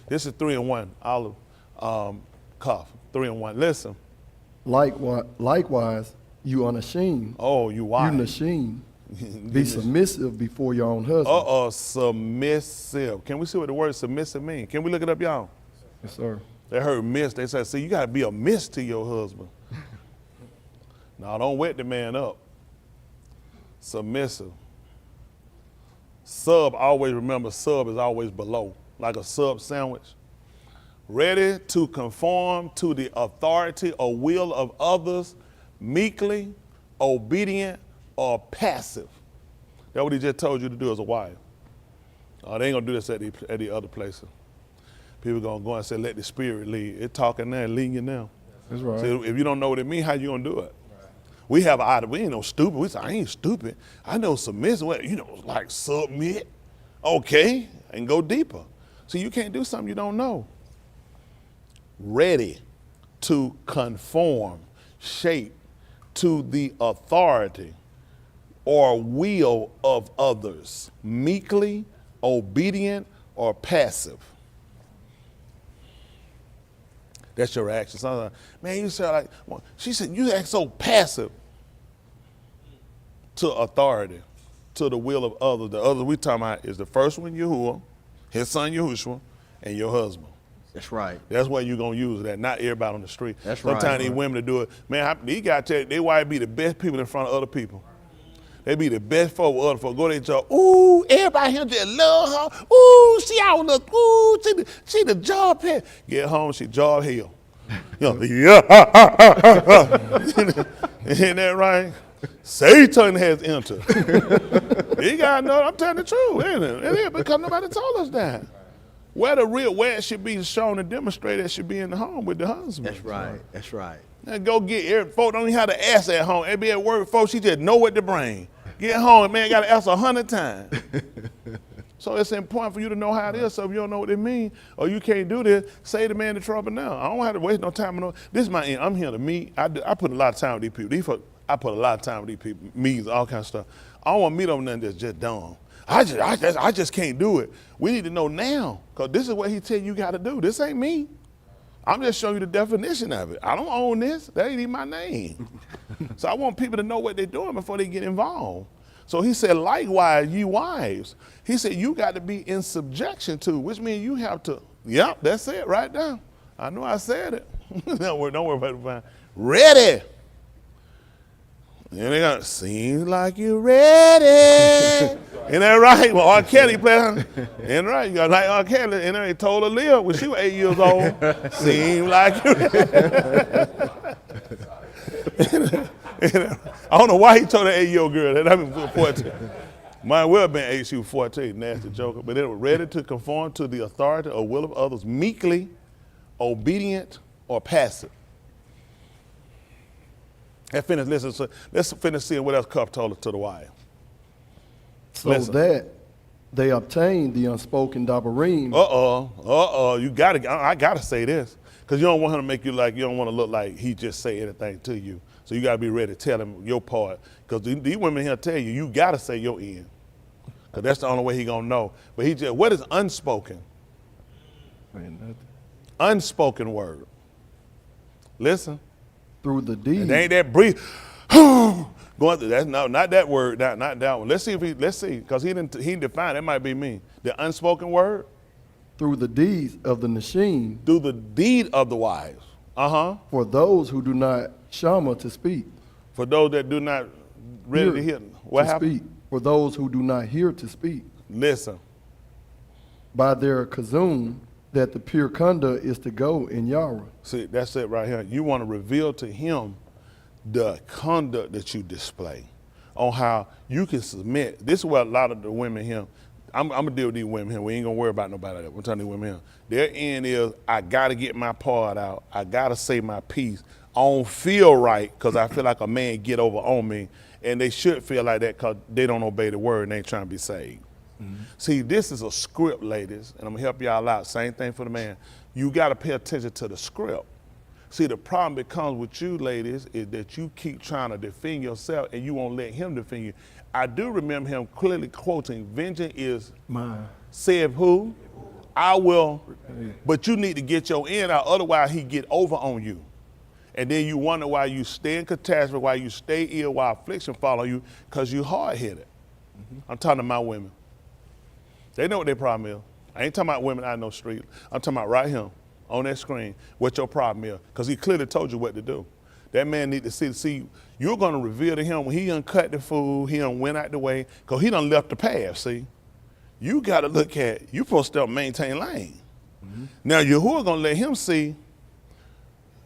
This is 3 and 1, Olive cuff, 3 and 1. Listen. Likewise, you unashamed. Oh, you wife. You ashamed. Be submissive before your own husband. Submissive. Can we see what the word submissive means? Can we look it up, y'all? Yes, sir. They heard miss. They said, see, you got to be a miss to your husband. No, don't wet the man up. Submissive. Sub, always remember, sub is always below, like a sub sandwich. Ready to conform to the authority or will of others, meekly, obedient, or passive. That's what he just told you to do as a wife. They ain't gonna do this at the other places. People gonna go and say, let the spirit lead. It's talking now, leading you now. That's right. So if you don't know what it means, how you gonna do it? We have we ain't no stupid. We say, I ain't stupid. I know submission. Well, like submit. Okay, and go deeper. So you can't do something you don't know. Ready to conform, shape to the authority or will of others, meekly, obedient, or passive. That's your action. Sometimes, man, you sound like, well, she said, you act so passive to authority, to the will of others. The other we talking about is the first one, Yahuwah, his son Yahushua, and your husband. That's right. That's why you're going to use that, not everybody on the street. That's right. Sometimes these women to do it. Man, these guys tell you, they why be the best people in front of other people. They be the best folk with other folk. Go to their job. Ooh, everybody here just love her. Ooh, she out look. Ooh, she the job head. Get home, she job hell. Yeah. Isn't that right? Satan has entered. You gotta know, I'm telling the truth, isn't it? It is because nobody told us that. where it should be shown and demonstrated, it should be in the home with the husband. That's right. That's right. Now go get every folks don't even have to ask at home. They be at work, folks, she just know what to bring. Get home, man, got to ask 100 times. So it's important for you to know how it is. So if you don't know what it means or you can't do this, say the man in trouble now. I don't have to waste no time. This is my end. I'm here to meet. I put a lot of time with these people. I put a lot of time with these people, meetings, all kinds of stuff. I don't want to meet them nothing that's just dumb. I just can't do it. We need to know now, because this is what he tell you got to do. This ain't me. I'm just showing you the definition of it. I don't own this. That ain't even my name. So I want people to know what they're doing before they get involved. So he said, likewise, you wives. He said, you got to be in subjection to, which means you have to, yep, that's it right now. I know I said it. Don't worry about it. Ready. And they got, seems like you're ready. Ain't that right? Well, R. Kelly playing. Ain't right? You got like R. Kelly. And they told her live when she was 8 years old. Seems like you're ready. I don't know why he told that 8-year-old girl that. I've been 14. Might well have been 8, she was 14, nasty joker. But they were ready to conform to the authority or will of others, meekly, obedient, or passive. Let's finish listening. So let's finish seeing what else Cup told us to the wife. So Listen. that they obtained the unspoken dabarim. You gotta. I gotta say this, because you don't want him to make you like, you don't want to look like he just say anything to you. So you gotta be ready to tell him your part, because these women here tell you gotta say your end, because that's the only way he gonna know. But he just, what is unspoken? Unspoken word. Listen. Through the deed. It ain't that breathe. Going through, that's not that word, not that one. Let's see, because he didn't define, that might be me. The unspoken word. Through the deeds of the nashim. Through the deed of the wives. For those who do not shama to speak. For those that do not ready to hear. What happened? Speak. For those who do not hear to speak. Listen. By their kazum, that the pure conduct is to go in Yara. See, that's it right here. You want to reveal to him the conduct that you display on how you can submit. This is what a lot of the women here, I'm going to deal with these women here. We ain't going to worry about nobody else. We're telling these women here. Their end is, I got to get my part out. I got to say my piece. I don't feel right because I feel like a man get over on me, and they should feel like that because they don't obey the word and they ain't trying to be saved. See, this is a script, ladies, and I'm gonna help y'all out. Same thing for the man. You gotta pay attention to the script. See, the problem becomes with you, ladies, is that you keep trying to defend yourself and you won't let him defend you. I do remember him clearly quoting, vengeance is Mine. said who? I will, but you need to get your end out, otherwise he get over on you. And then you wonder why you stay in catastrophe, why you stay ill, why affliction follow you, because you hard-headed. I'm talking to my women. They know what their problem is. I ain't talking about women out in no street. I'm talking about right here on that screen what your problem is, because he clearly told you what to do. That man need to see you're going to reveal to him when he done cut the food, he done went out the way, because he done left the path, see? You got to look at, you supposed to maintain lane. Now, Yahuwah going to let him see,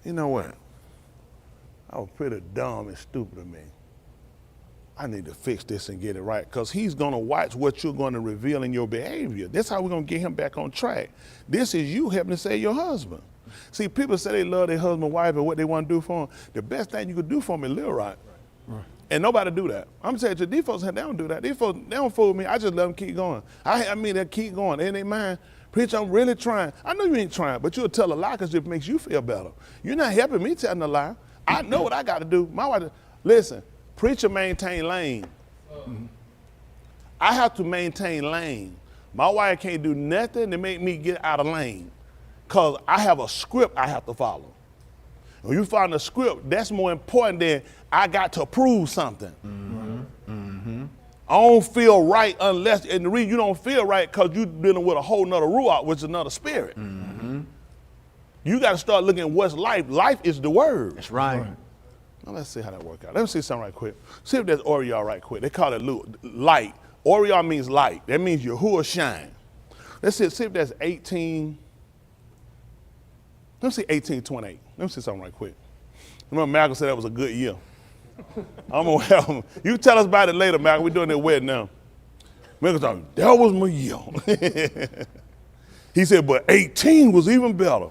you know what? I was pretty dumb and stupid of me. I need to fix this and get it right, because he's going to watch what you're going to reveal in your behavior. That's how we're going to get him back on track. This is you helping to save your husband. See, people say they love their husband, wife, and what they want to do for them. The best thing you could do for them is live right. And nobody do that. I'm saying to these folks, they don't do that. These folks, they don't fool me. I just let them keep going. I mean, they keep going. They ain't mind. Preacher, I'm really trying. I know you ain't trying, but you'll tell a lie because it makes you feel better. You're not helping me telling a lie. I know what I got to do. My wife, listen. Preacher maintain lane. I have to maintain lane. My wife can't do nothing to make me get out of lane, because I have a script I have to follow. When you follow the script, that's more important than I got to prove something. I don't feel right unless, and the reason you don't feel right because you're dealing with a whole nother ruach, which is another spirit. You got to start looking at what's life. Life is the word. That's right. Now let's see how that works out. Let me see something right quick. See if there's Oriel right quick. They call it light. Oriel means light. That means Yahuwah shine. Let's see if there's 18. Let me see 1828. Let me see something right quick. Remember Malcolm said that was a good year. I'm gonna help him. You tell us about it later, Malcolm. We're doing that wedding now. Malcolm's talking, that was my year. He said, but 18 was even better.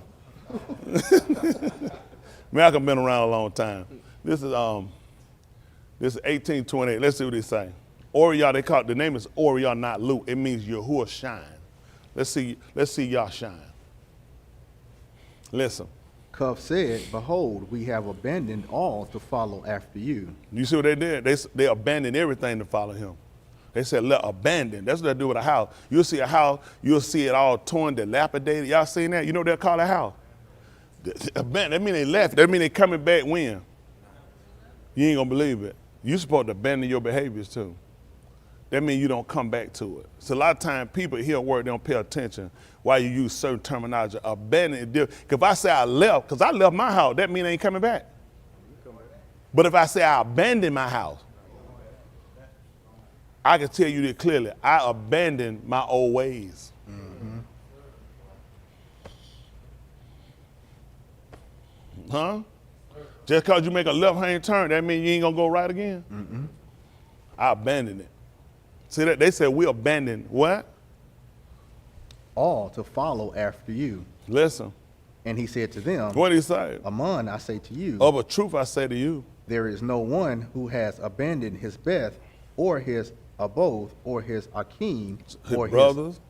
Malcolm been around a long time. This is 1828. Let's see what he say. Oriah, they call it, the name is Oriah, not Luke. It means Yahuwah shine. Let's see y'all shine. Listen. Cuff said, behold, we have abandoned all to follow after you. You see what they did? They abandoned everything to follow him. They said, let abandon. That's what they do with a house. You'll see a house, you'll see it all torn, dilapidated. Y'all seen that? You know what they'll call a house? Abandon. That mean they left. That mean they coming back when? You ain't gonna believe it. You're supposed to abandon your behaviors too. That means you don't come back to it. So a lot of times people hear a word, they don't pay attention why you use certain terminology. Abandon. Because if I say I left, because I left my house, that means I ain't coming back. But if I say I abandoned my house, I can tell you this clearly. I abandoned my old ways. Huh? Just because you make a left-hand turn, that means you ain't gonna go right again? I abandoned it. See that? They said we abandoned what? All to follow after you. Listen. And he said to them, What did he say? Aman, I say to you, Of a truth I say to you. there is no one who has abandoned his Beth, or his Aboth, or his Akim, His or brothers,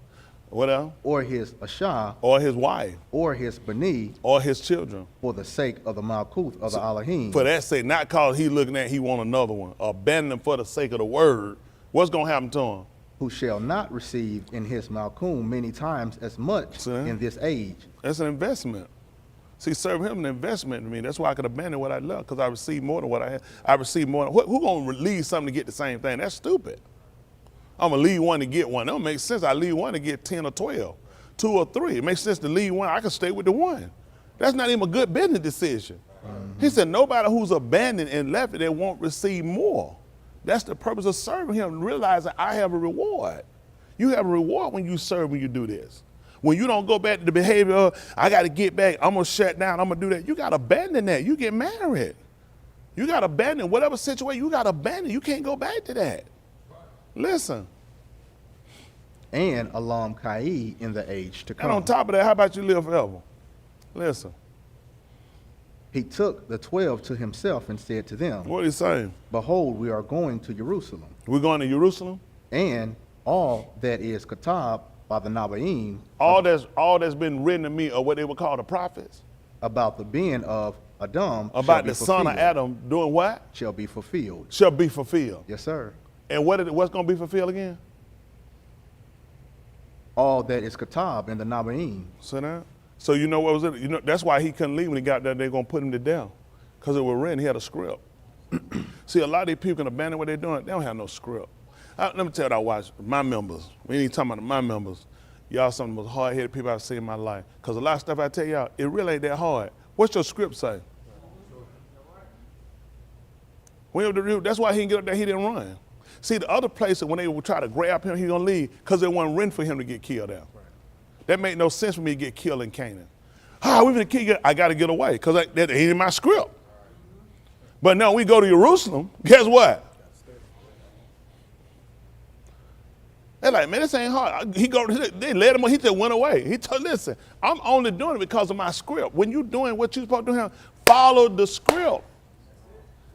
what else? or his Ashah, Or his wife, or his Bani, or his children. for the sake of the Malkuth of the Elohim, For that sake, not cause he looking at he want another one. Abandon them for the sake of the word. What's gonna happen to him? who shall not receive in his Malkum many times as much See? in this age. That's an investment. See, serving him an investment to me. That's why I could abandon what I love, because I received more than what I had. I received more. Who gonna leave something to get the same thing? That's stupid. I'm gonna leave one to get one. That don't make sense. I leave one to get 10 or 12, 2 or 3. It makes sense to leave one. I can stay with the one. That's not even a good business decision. He said, nobody who's abandoned and left it, they won't receive more. That's the purpose of serving him, realizing I have a reward. You have a reward when you serve, when you do this. When you don't go back to the behavior of, I got to get back, I'm going to shut down, I'm going to do that. You got to abandon that. You get married. You got to abandon whatever situation, you got to abandon. You can't go back to that. Listen. And Alam Kai in the age to come. And on top of that, how about you live forever? Listen. He took the 12 to himself and said to them, What is he saying? behold, we are going to Jerusalem, We're going to Jerusalem? and all that is Katab by the Nabaim All that's been written to me are what they would call the prophets. about the being of Adam shall About be the son of fulfilled. Adam doing what? Shall be fulfilled. Shall be fulfilled. Yes, sir. And what's going to be fulfilled again? All that is Katab in the Nabaim. See that? So you know what was it? You know that's why he couldn't leave when he got there. They're gonna put him to death, because it was written. He had a script. See, a lot of these people can abandon what they're doing. They don't have no script. Let me tell you, I watch my members. We ain't talking about my members. Y'all some of the most hard-headed people I've seen in my life. Because a lot of stuff I tell y'all, it really ain't that hard. What's your script say? That's why he didn't get up there. He didn't run. See, the other places when they would try to grab him, he gonna leave because it wasn't written for him to get killed out. That made no sense for me to get killed in Canaan. We gonna kill you. I got to get away because that ain't in my script. But no, we go to Jerusalem. Guess what? They're like, man, this ain't hard. They let him. He just went away. He told, listen, I'm only doing it because of my script. When you're doing what you're supposed to do, follow the script.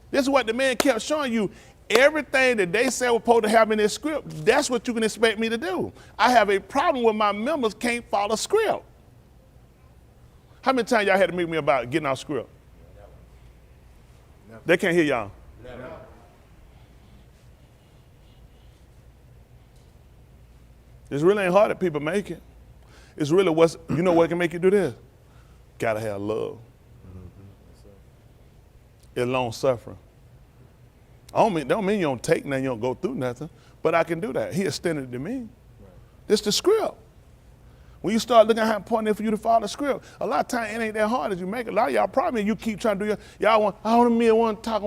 This is what the man kept showing you. Everything that they said was supposed to have in their script, that's what you can expect me to do. I have a problem with my members can't follow script. How many times y'all had to meet me about getting off script? Never. They can't hear y'all. Never. It's really ain't hard that people make it. It's really you know what can make you do this? Gotta have love. It's long suffering. Don't mean you don't take nothing, you don't go through nothing, but I can do that. He extended it to me. Right. It's the script. When you start looking at how important it is for you to follow the script, a lot of times it ain't that hard as you make it. A lot of y'all probably you keep trying to do y'all want, I want to talk.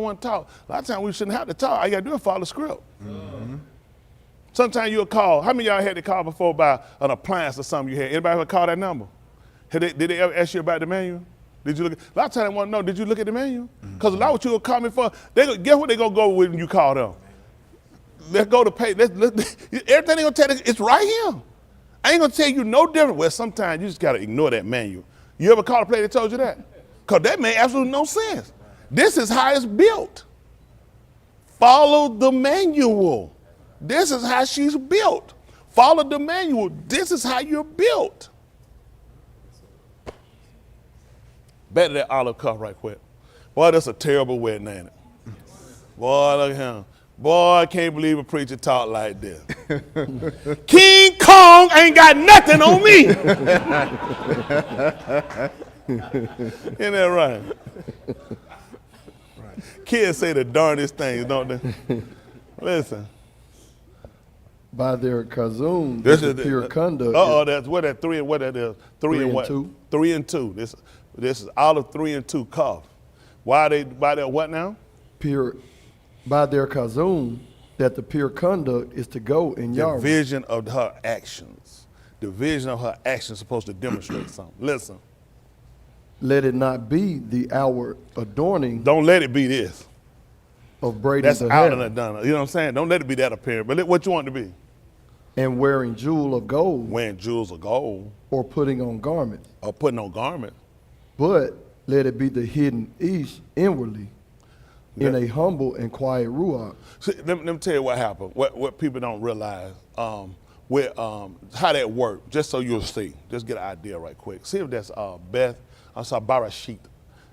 A lot of times we shouldn't have to talk. All you gotta do is follow the script. Mm-hmm. Sometimes you'll call. How many of y'all had to call before about an appliance or something you had? Anybody ever call that number? Did they ever ask you about the manual? Did you look? A lot of times they want to know, did you look at the manual? Because a lot of what you'll call me for, guess what they gonna go with when you call them? Let's go to pay. Everything they gonna tell you, it's right here. I ain't gonna tell you no different. Well, sometimes you just gotta ignore that manual. You ever caught a player that told you that? Because that made absolutely no sense. This is how it's built. Follow the manual. This is how she's built. Follow the manual. This is how you're built. Back to that olive cup right quick. Boy, that's a terrible wedding, ain't it? Boy, look at him. Boy, I can't believe a preacher talk like this. King Kong ain't got nothing on me. Isn't that right? Kids say the darndest things, don't they? Listen. By their kazum, This the is pure conduct. that's what that three and what that is. Three and what? 2. 3 and 2. This is olive 3 and 2 cup. Why they what now? Pure, by their kazum, that the pure conduct is to go in The Yahweh. vision of her actions. The vision of her actions is supposed to demonstrate something. Listen. Let it not be the outward adorning Don't let it be this. of braiding That's the out hair and done. You know what I'm saying? Don't let it be that appearance. But what you want it to be? and wearing jewel of gold Wearing jewels of gold or putting on garments. or putting on garments. But let it be the hidden ish inwardly in Yeah. a humble and quiet ruach. See, let me tell you what happened. What people don't realize with how that worked. Just so you'll see. Just get an idea right quick. See if that's Barashit.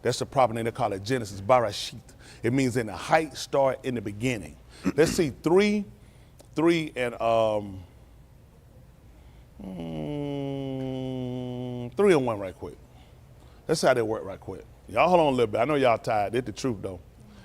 That's the proper name. They call it Genesis. Barashit. It means in the height, start in the beginning. Let's see 3 and 3 and 1 right quick. That's how they work right quick. Y'all hold on a little bit. I know y'all tired. It's the truth though.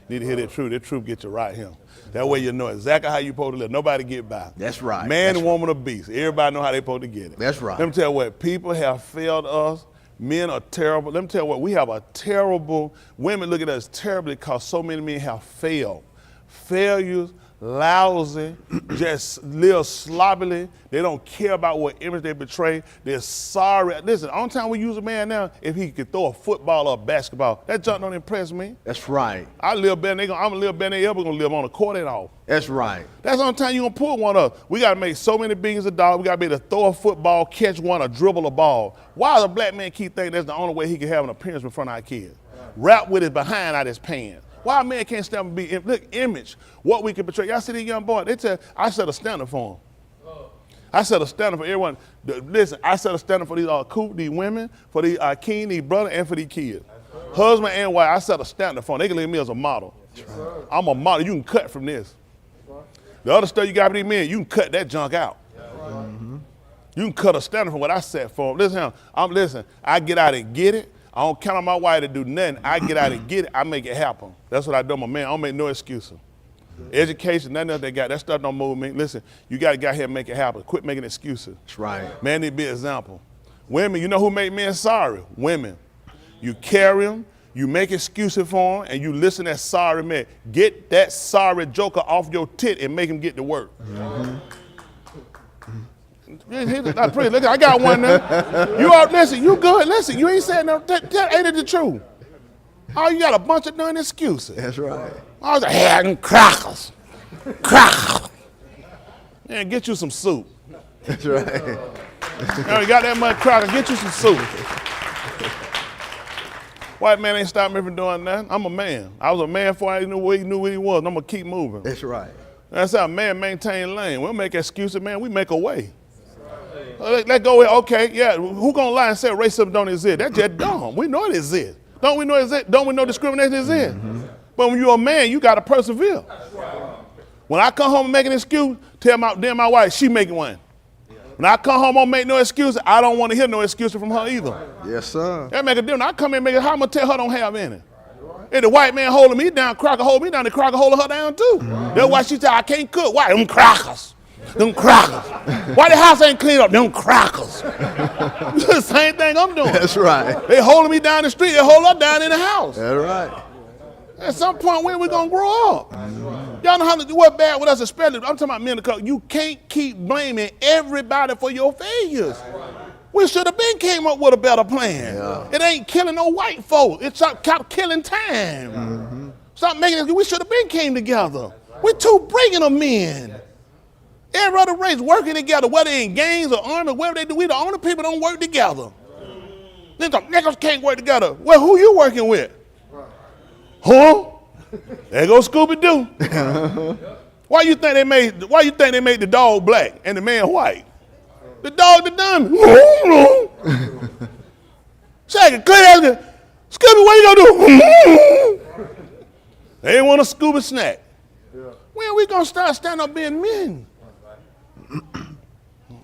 You need to hear that truth. That truth get you right here. That way you know exactly how you supposed to live. Nobody get by. That's right. Man That's and woman or beast. Everybody know how they supposed to get it. That's right. Let me tell you what, people have failed us. Men are terrible. Let me tell you what, we have a terrible, women look at us terribly because so many men have failed. Failures, lousy, just live sloppily. They don't care about what image they betray. They're sorry. Listen, the only time we use a man now, if he could throw a football or a basketball, that junk don't impress me. That's right. I live better than I'm a little better than they ever gonna live on the court at all. That's right. That's the only time you gonna pull one up. We gotta make so many billions of dollars. We gotta be able to throw a football, catch one, or dribble a ball. Why does a black man keep thinking that's the only way he can have an appearance in front of our kids? Rap with his behind out his pants. Why a man can't stand and be, look, image, what we can portray. Y'all see these young boys, they tell, I set a standard for them. I set a standard for everyone. Listen, I set a standard for these women, for these king, these brothers, and for these kids. Husband and wife, I set a standard for them. They can leave me as a model. I'm a model. You can cut from this. The other stuff you got for these men, you can cut that junk out. You can cut a standard from what I set for them. Listen, I get out and get it. I don't count on my wife to do nothing. I get out and get it. I make it happen. That's what I do, my man. I don't make no excuses. Education, nothing else they got. That stuff don't move me. Listen, you got to get here and make it happen. Quit making excuses. That's right. Man need to be an example. Women, you know who make men sorry? Women. You carry them, you make excuses for them, and you listen to that sorry man. Get that sorry joker off your tit and make him get to work. Look, I got one now. You all listen, you good. Listen, you ain't saying no. That ain't it the truth. Oh, you got a bunch of damn excuses. That's right. I was like, hey, crackers. Crackers. Man, get you some soup. That's right. You got that much cracker, get you some soup. White man ain't stopped me from doing nothing. I'm a man. I was a man before I knew what he was. I'm gonna keep moving. That's right. That's how a man maintain lane. We don't make excuses, man. We make a way. Let's go with, okay, yeah, who gonna lie and say racism don't exist? That's just dumb. We know it exists. Don't we know it exists? Don't we know discrimination exists? But when you're a man, you gotta persevere. When I come home and make an excuse, tell my wife, she making one. When I come home and make no excuse, I don't want to hear no excuses from her either. Yes, sir. That make a difference. I come in and make it, how I'm gonna tell her don't have any? If the white man holding me down, cracker hold me down, the cracker holding her down too. That's why she said, I can't cook. Why? Them crackers. Them crackers. Why the house ain't cleaned up? Them crackers. The same thing I'm doing. That's right. They holding me down the street, they hold her down in the house. That's right. At some point, when we gonna grow up? Y'all know how to do what bad with us, especially, I'm talking about men of color. You can't keep blaming everybody for your failures. We should have been came up with a better plan. Yeah. It ain't killing no white folk. It's about killing time. Stop making it, we should have been came together. We're too brilliant of men. Every other race working together, whether in gangs or army, whatever they do, we the only people don't work together. Niggas can't work together. Well, who you working with? Huh? There goes Scooby-Doo. Why you think they made the dog black and the man white? The dog the dummy. Shaggy, clear that. Scooby, what you gonna do? They want a Scooby snack. When we gonna start standing up being men?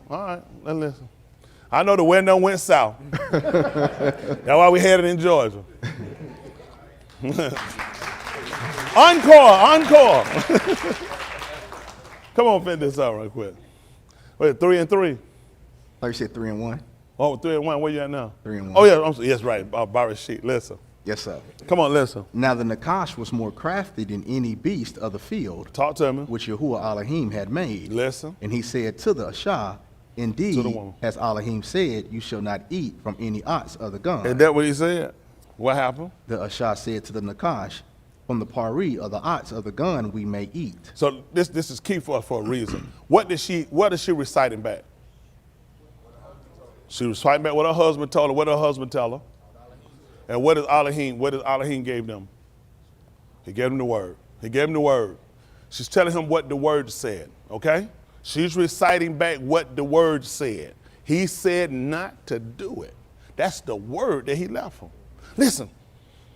All right, let's listen. I know the window went south. That's why we had it in Georgia. Encore. Come on, finish this out right quick. Wait, 3 and 3. Like you said, 3 and 1. Oh, 3 and 1. Where you at now? 3 and 1. Oh yeah, yes, right. Barry sheet. Listen. Yes, sir. Come on, listen. Now the Nakash was more crafty than any beast of the field, Talk to me. which Yahuwah Elohim had made. Listen. And he said to the Ashah, To indeed, the woman. as Elohim said, you shall not eat from any ox of the gun. Is that what he said? What happened? The Ashah said to the Nakash, from the pari of the ox of the gun we may eat. So this is key for us for a reason. What is she reciting back? She was reciting back what her husband told her. What did her husband tell her? And what does Elohim gave them? He gave them the word. He gave them the word. She's telling him what the word said, okay? She's reciting back what the word said. He said not to do it. That's the word that he left him. Listen.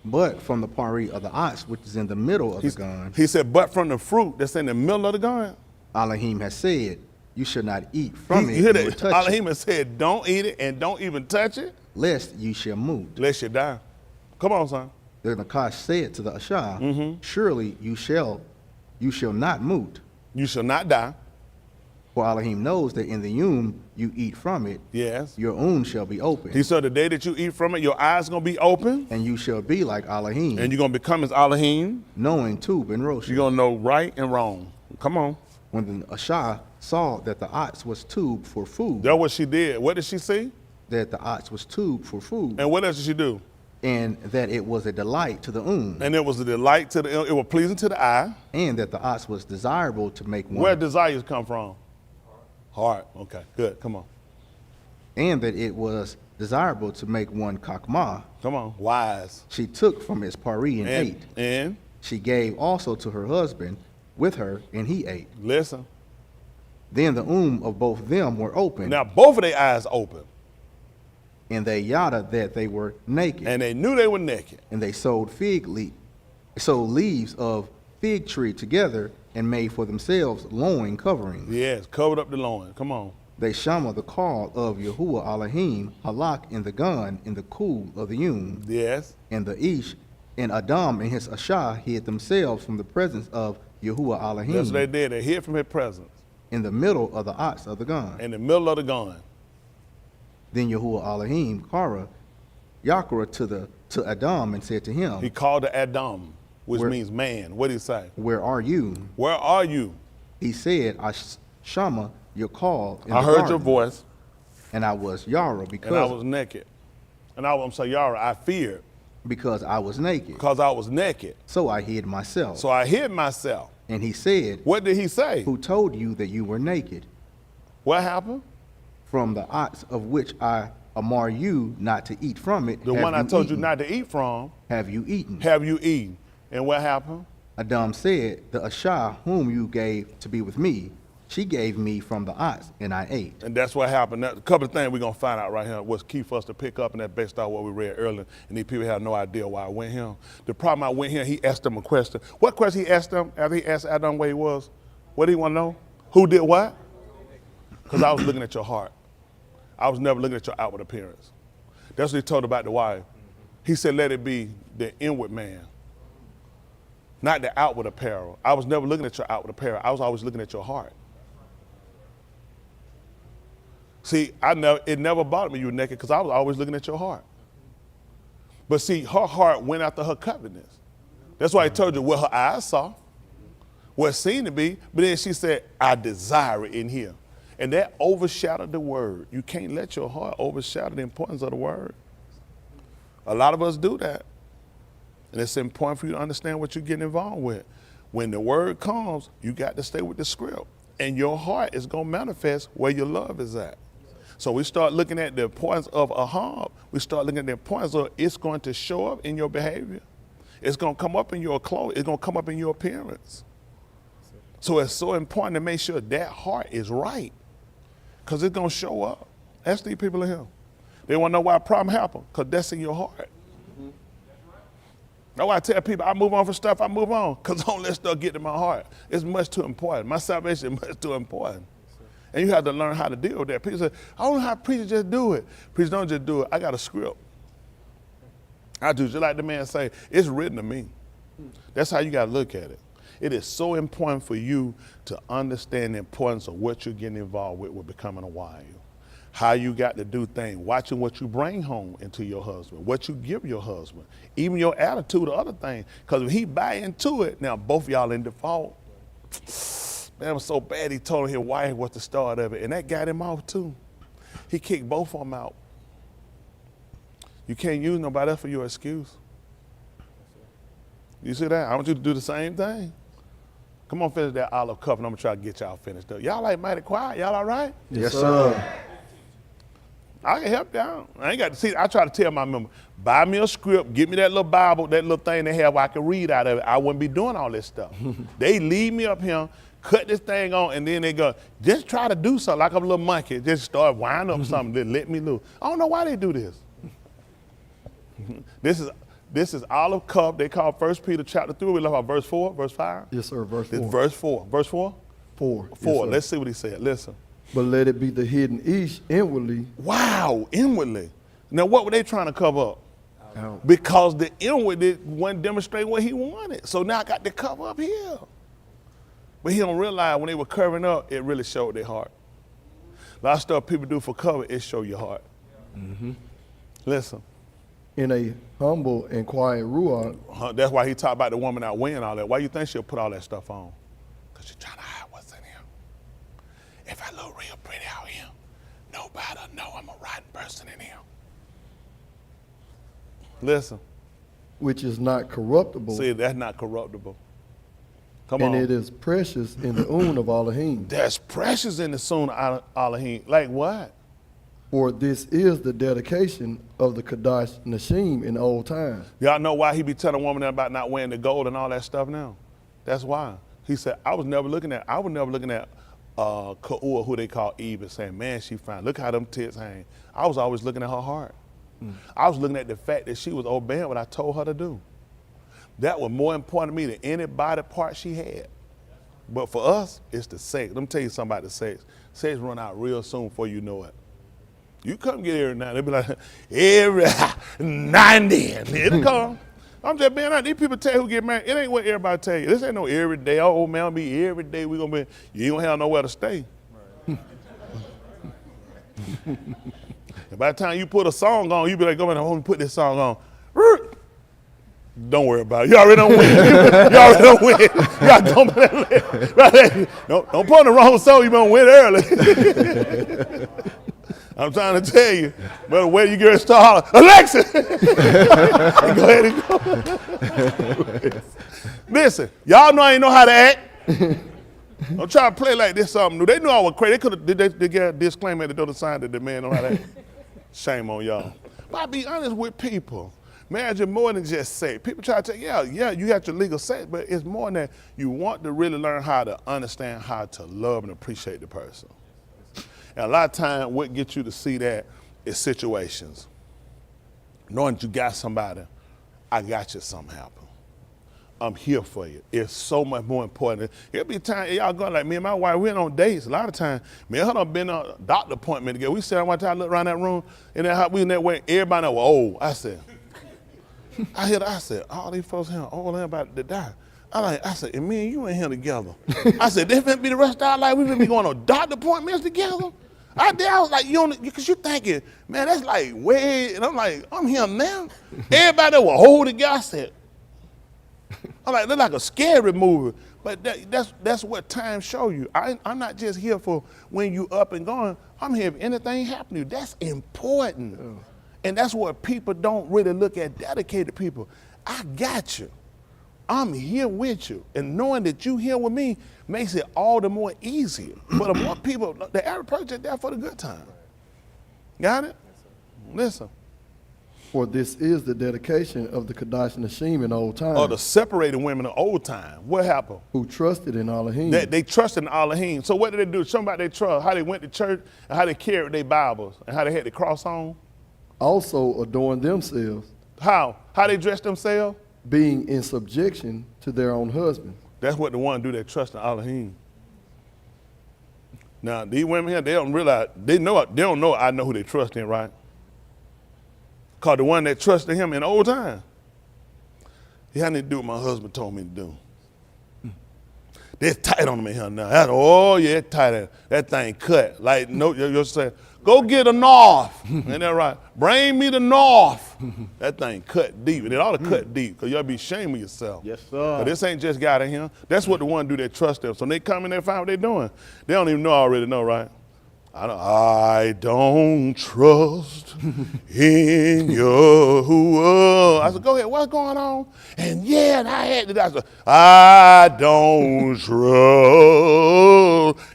But from the pari of the ox, which is in the middle of the gun, He said, but from the fruit that's in the middle of the gun. Elohim has said, you shall not eat from You it, hear nor that? touch Elohim it, has said, don't eat it and don't even touch it, lest you shall moot. lest you die. Come on, son. The Nakash said to the Ashah, surely you shall not moot. You shall not die. For Elohim knows that in the you eat from it, Yes. your shall be open, He said the day that you eat from it, your eyes going to be open and you shall be like Elohim, and you're going to become as Elohim. knowing Tub and Rosh. You're going to know right and wrong. Come on. When the Ashah saw that the ox was tube for food, That's what she did. What did she see? that the ox was tube for food, And what else did she do? and that it was a delight to the And it was a delight to it was pleasing to the eye. and that the ox was desirable to make one, Where desires come from? Heart. Okay, good. Come on. and that it was desirable to make one kakma. Come on. Wise. She took from its pari and ate. And She gave also to her husband with her, and he ate. listen. Then the of both them were open, Now both of their eyes open. and they yada that they were naked, And they knew they were naked. and they sewed leaves of fig tree together, and made for themselves loin coverings. Yes, covered up the loin. Come on. They shama the call of Yahuwah Elohim halak in the gun in the cool of the Yes. and the Ish and Adam and his Ashah hid themselves from the presence of Yahuwah Elohim That's what they did. They hid from his presence in the middle of the ox of the gun. in the middle of the gun. Then Yahuwah Elohim Kara Yakra to Adam and said to him, He called to Adam, which Where- means man. What did he say? where are you? Where are you? He said, I shama your call in I the heard garden, your voice, and I was Yara and I because was naked. And I'm sorry, Yara, I feared I was naked. because I was naked. So I hid myself. So I hid myself. And he said, What did he say? who told you that you were naked? What happened? From the ox of which I amar you not to eat from it. The have one I you told you eaten? not to eat from, Have you eaten? have you eaten? And what happened? Adam said, the Ashah whom you gave to be with me, she gave me from the ox, and I ate. And that's what happened. A couple of things we're going to find out right here what's key for us to pick up, and that based on what we read earlier. And these people have no idea why I went here. The problem I went here, he asked them a question. What question he asked them after he asked Adam where he was? What did he want to know? Who did what? Because I was looking at your heart. I was never looking at your outward appearance. That's what he told about the wife. He said, let it be the inward man, not the outward apparel. I was never looking at your outward apparel. I was always looking at your heart. See, it never bothered me you were naked because I was always looking at your heart. But see, her heart went after her covetousness. That's why I told you what her eyes saw, what it seemed to be, but then she said, I desire it in here. And that overshadowed the word. You can't let your heart overshadow the importance of the word. A lot of us do that. And it's important for you to understand what you're getting involved with. When the word comes, you got to stay with the script. And your heart is going to manifest where your love is at. So we start looking at the importance of a hug. We start looking at the importance of it's going to show up in your behavior. It's going to come up in your clothes. It's going to come up in your appearance. So it's so important to make sure that heart is right, because it's going to show up. Ask these people in here. They want to know why a problem happened, because that's in your heart. That's why I tell people I move on for stuff, I move on, because don't let stuff get to my heart. It's much too important. My salvation is much too important. And you have to learn how to deal with that. People say, I don't know how preachers just do it. Preachers don't just do it. I got a script. I do, just like the man say, it's written to me. That's how you got to look at it. It is so important for you to understand the importance of what you're getting involved with becoming a wife. How you got to do things, watching what you bring home into your husband, what you give your husband, even your attitude or other things. Because if he buy into it, now both of y'all in default. Man, it was so bad he told his wife was the start of it, and that got him off too. He kicked both of them out. You can't use nobody else for your excuse. You see that? I want you to do the same thing. Come on, finish that olive cup, and I'm going to try to get y'all finished up. Y'all like mighty quiet? Y'all all right? Yes, sir. I can help y'all. I ain't got to see. I try to tell my members, buy me a script, get me that little Bible, that little thing they have where I can read out of it. I wouldn't be doing all this stuff. They leave me up here, cut this thing on, and then they go, just try to do something like I'm a little monkey. Just start winding up something, then let me loose. I don't know why they do this. This is olive cup. They call 1 Peter chapter 3. We left out verse 4, verse 5. Yes, sir, verse It's 4. verse 4. Verse 4? 4. 4. Yes, sir. Let's see what he said. Listen. But let it be the hidden ish inwardly. Wow, inwardly. Now, what were they trying to cover up? Out. Because the inward wasn't demonstrating what he wanted. So now I got to cover up here. But he don't realize when they were covering up, it really showed their heart. A lot of stuff people do for cover, it show your heart. Mm-hmm. Listen. In a humble and quiet ruach. That's why he talked about the woman out weighing all that. Why you think she'll put all that stuff on? Because she's trying to hide what's in him. If I look real pretty out here, nobody'll know I'm a rotten person in here. Listen. Which is not corruptible. See, that's not corruptible. Come and on. it is precious in the oon of Elohim. That's precious in the soon Elohim. Like what? For this is the dedication of the Kadash Nashim in old times. Y'all know why he be telling women about not wearing the gold and all that stuff now? That's why. He said, I was never looking at Ka'ua, who they call Eve, and saying, man, she fine. Look how them tits hang. I was always looking at her heart. I was looking at the fact that she was obeying what I told her to do. That was more important to me than any body part she had. But for us, it's the sex. Let me tell you something about the sex. Sex run out real soon before you know it. You come get every now, they be like, every 90. It'll come. I'm just being honest. These people tell you who get married, it ain't what everybody tell you. This ain't no every day. Oh, old man, I'll be every day. We gonna be, you ain't gonna have nowhere to stay. Right. And by the time you put a song on, you be like, go in home and put this song on. Don't worry about it. You already don't win. You already don't win. Don't put on the wrong song. You gonna win early. I'm trying to tell you, but where you get to start hollering, Alexa! Go ahead and go. Listen, y'all know I ain't know how to act. Don't try to play like this something new. They knew I was crazy. They could have they get a disclaimer at the door to sign that the man know how to act. Shame on y'all. But I be honest with people. Marriage is more than just sex. People try to tell yeah, you got your legal sex, but it's more than that. You want to really learn how to understand how to love and appreciate the person. And a lot of times, what gets you to see that is situations. Knowing that you got somebody, I got you something happen. I'm here for you. It's so much more important. There'll be time y'all going like me and my wife, we went on dates. A lot of times, me and her done been on a doctor appointment together. We sat one time, looked around that room, and then we in that way, everybody know, oh, I said, I said, all these folks here, all them about to die. I said, and me and you in here together. I said, this finna be the rest of our life. We finna be going on doctor appointments together. I was like, because you thinking, man, that's like way, and I'm like, I'm here now. Everybody that will hold together, I said, I'm like, look like a scary movie. But that's what time show you. I'm not just here for when you up and going. I'm here if anything happen to you. That's important. And that's what people don't really look at dedicated people. I got you. I'm here with you. And knowing that you here with me makes it all the more easier. But the more people, the average person is there for the good time. Got it? Listen. For this is the dedication of the Kadash Nashim in old times, Or the separated women of old time. What happened? who trusted in Elohim. They trusted in Elohim. So what did they do? Show them about their trust, how they went to church, and how they carried their Bibles, and how they had the cross on. Also adorned themselves, How? How they dressed themselves? being in subjection to their own husbands. That's what the one do that trust in Elohim. Now, these women here, they don't realize, they don't know I know who they trust in, right? Because the one that trusted him in old time, he had to do what my husband told me to do. They're tight on me here now. Oh, yeah, tight. That thing cut. Like, no, you're saying, go get a north. Ain't that right? Bring me the north. That thing cut deep. And it ought to cut deep because you ought to be ashamed of yourself. Yes, sir. But this ain't just got in here. That's what the one do that trust them. So when they come in there and find what they're doing, they don't even know I already know, right? I don't trust in Yahuwah. I said, go ahead, what's going on? And yeah, and I had to. I said, I don't trust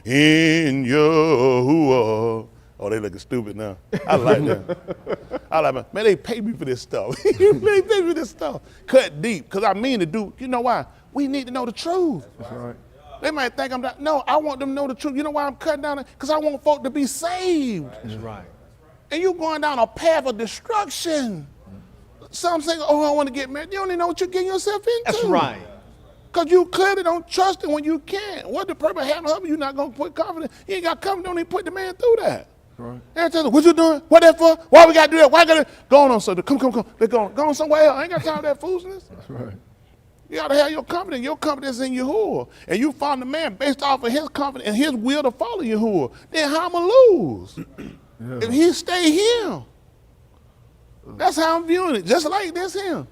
in Yahuwah. Oh, they looking stupid now. I like that. I like that. Man, they pay me for this stuff. They pay me for this stuff. Cut deep, because I mean to do, you know why? We need to know the truth. That's right. They might think I'm not. No, I want them to know the truth. You know why I'm cutting down it? Because I want folk to be saved. That's right. And you going down a path of destruction. Some say, oh, I want to get married. You don't even know what you're getting yourself into. That's right. Because you clearly don't trust it when you can't. What the purpose of having a husband? You're not going to put confidence. You ain't got confidence. Don't even put the man through that. Right. Every time, what you doing? What that for? Why we got to do that? Why got to? Go on, sir. Come. They're going. Go on somewhere else. I ain't got time for that foolishness. That's right. You got to have your confidence. Your confidence in Yahuwah. And you follow the man based off of his confidence and his will to follow Yahuwah. Then how am I lose? If he stay here. That's how I'm viewing it. Just like this here.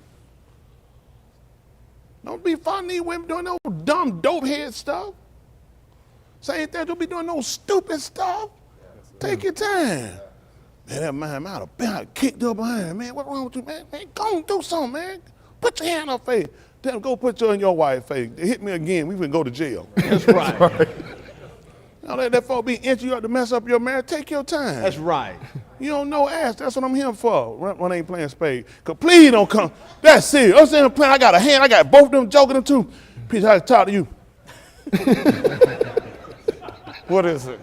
Don't be following these women doing no dumb dope head stuff. Same thing, don't be doing no stupid stuff. Take your time. Man, that man out of bed, kicked up behind. Man, what's wrong with you, man? Man, go and do something, man. Put your hand on her face. Tell him, go put your in your wife's face. They hit me again, we can go to jail. That's right. Don't let that folk be inching you up to mess up your marriage. Take your time. That's right. You don't know ass. That's what I'm here for. When I ain't playing spade. Cause please don't come. That's serious. I'm saying playing. I got a hand. I got both of them joking them too. Peace. I talk to you. What is it?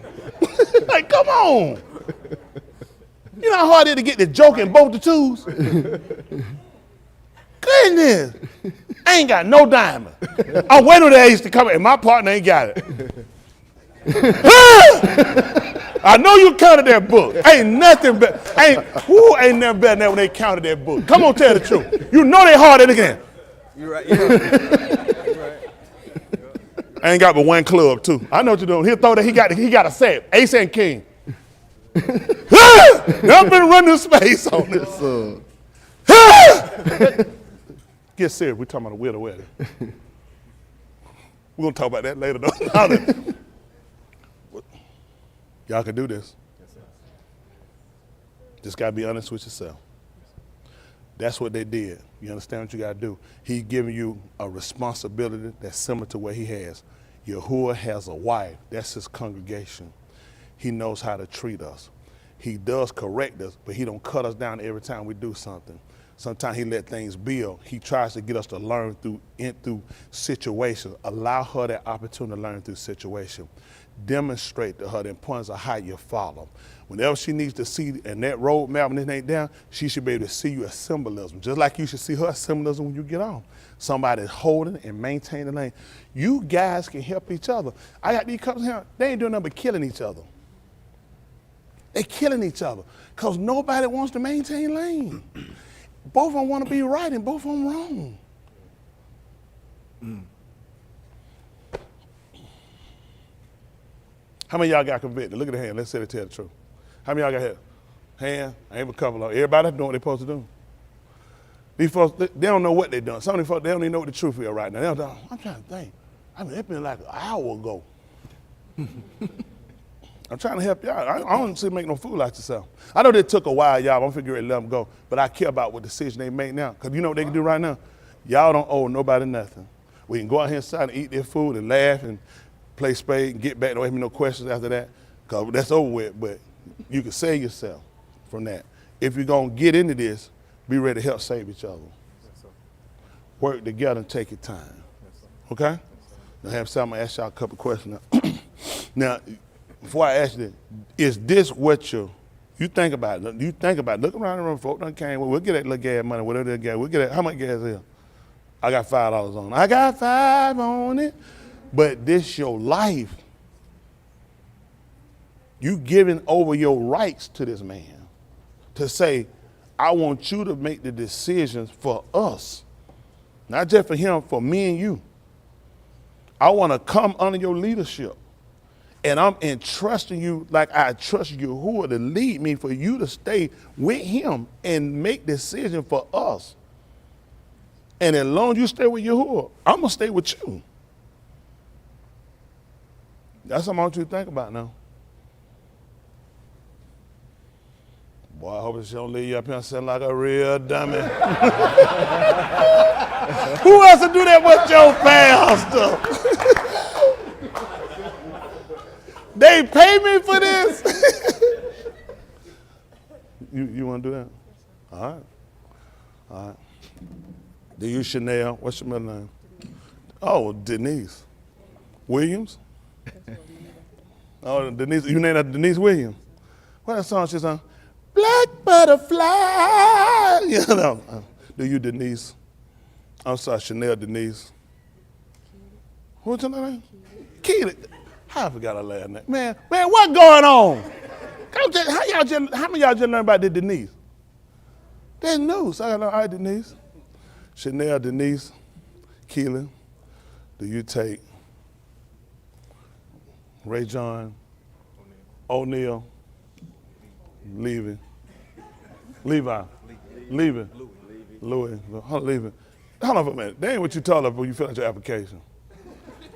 Like, come on. You know how hard it is to get the joke in both the twos? Goodness. I ain't got no diamond. I'm waiting on the ace to come and my partner ain't got it. I know you counted that book. Ain't nothing better. Ain't nothing better than when they counted that book. Come on, tell the truth. You know they hard at it again. You're right. You're right. I ain't got but one club too. I know what you're doing. He'll throw that. He got a set. Ace and king. I've been running space on this. Get serious. We're talking about a widow wedding. We're gonna talk about that later though. Y'all can do this. Just gotta be honest with yourself. That's what they did. You understand what you gotta do? He's giving you a responsibility that's similar to what he has. Yahuwah has a wife. That's his congregation. He knows how to treat us. He does correct us, but he don't cut us down every time we do something. Sometimes he let things build. He tries to get us to learn through situations. Allow her that opportunity to learn through situation. Demonstrate to her the importance of how you follow. Whenever she needs to see in that roadmap when it ain't down, she should be able to see you as symbolism, just like you should see her as symbolism when you get on. Somebody holding and maintaining the lane. You guys can help each other. I got these couples here, they ain't doing nothing but killing each other. They killing each other because nobody wants to maintain lane. Both of them want to be right and both of them wrong. How many of y'all got convicted? Look at the hand. Let's say to tell the truth. How many of y'all got hit? Hand. I ain't a couple of them. Everybody doing what they're supposed to do. These folks, they don't know what they're doing. Some of these folks, they don't even know what the truth is right now. They don't, I'm trying to think. I mean, it's been like an hour ago. I'm trying to help y'all. I don't see make no fool out yourself. I know they took a while, y'all. I'm figuring to let them go. But I care about what decision they make now. Because you know what they can do right now? Y'all don't owe nobody nothing. We can go out here inside and eat their food and laugh and play spade and get back. Don't have me no questions after that, because that's over with. But you can save yourself from that. If you're going to get into this, be ready to help save each other. Work together and take your time. Okay? Now, have something, ask y'all a couple questions now. Now, before I ask you, is this what you think about it? You think about it. Look around the room, folk done came. We'll get that little gas money, whatever that gas. We'll get that. How much gas is it? I got $5 on it. I got $5 on it. But this your life. You giving over your rights to this man to say, I want you to make the decisions for us. Not just for him, for me and you. I want to come under your leadership. And I'm entrusting you like I trust Yahuwah to lead me, for you to stay with him and make decisions for us. And as long as you stay with Yahuwah, I'm going to stay with you. That's something I want you to think about now. Boy, I hope she don't leave you up here sounding like a real dummy. Who else to do that but your pastor? They pay me for this? You want to do that? All right. Do you Chanel? What's your middle name? Oh, Denise. Williams? Oh, Denise. You named that Denise Williams? What that song she's on? Black butterfly. You know. Do you Denise? I'm sorry, Chanel Denise. What's your name? Keely. I forgot her last name. Man, what going on? How many of y'all just learned about the Denise? That's news. I got to know, all right, Denise. Chanel, Denise, Keelan, do you take Ray John, O'Neal, Levi, Louis. Hold on for a minute. That ain't what you told her when you fill out your application.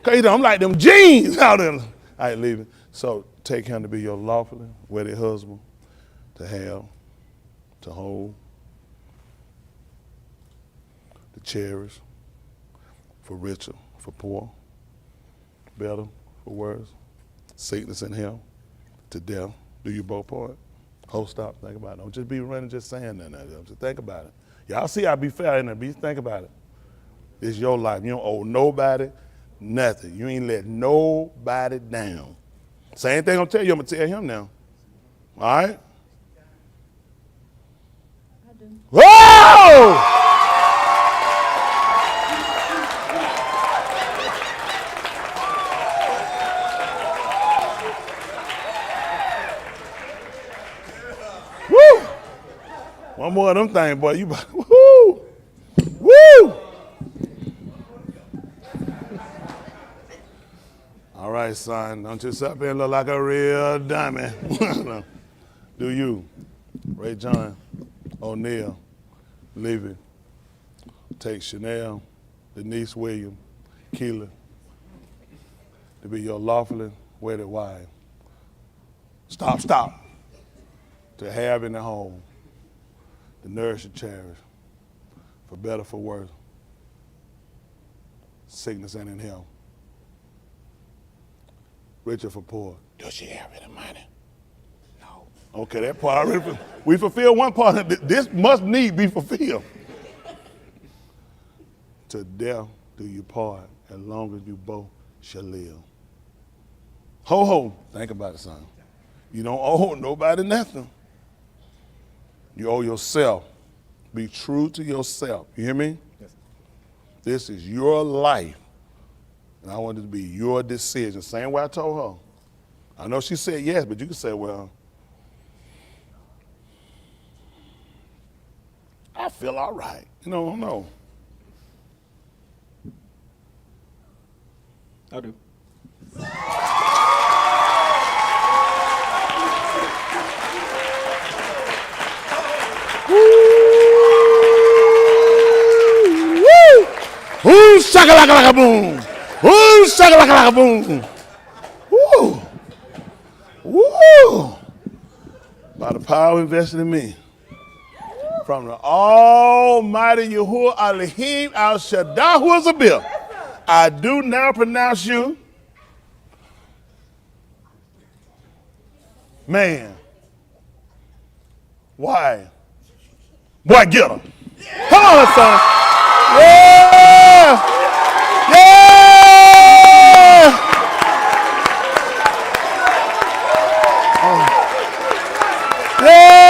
Cause I'm like them jeans out there. All right, leaving. So take him to be your lawfully wedded husband, to have, to hold, to cherish, for richer, for poor, better, for worse, sickness and health, to death. Do you both part? Hold, stop, think about it. Don't just be running just saying that. Just think about it. Y'all see I be fair in there, but think about it. It's your life. You don't owe nobody nothing. You ain't let nobody down. Same thing I'm tell you, I'm going to tell him now. All right? I do. Whoa! Woo! One more of them things, boy. You woo! Woo! All right, son. Don't you sit up here and look like a real dummy. Do you, Ray John, O'Neal, Levy, take Chanel, Denise Williams, Keeler, to be your lawfully wedded wife? Stop. To have in the home, to nourish and cherish, for better, for worse, sickness and in health, richer for poor. Does she have any money? No. Okay, that part already, we fulfill one part. This must need be fulfilled. To death do you part, as long as you both shall live. Ho, think about it, son. You don't owe nobody nothing. You owe yourself. Be true to yourself. You hear me? Yes. This is your life. And I want it to be your decision. Same way I told her. I know she said yes, but you can say, well, I feel all right. No. I do. Ooh, shaka-laka-laka boom. Ooh, shaka-laka-laka boom. Woo. Woo. By the power invested in me. from the Almighty Yahuwah Elohim Al Shaddai who is a bill. I do now pronounce you man. Why? Boy, get him. Come on, son. Yeah! Yeah! Yeah!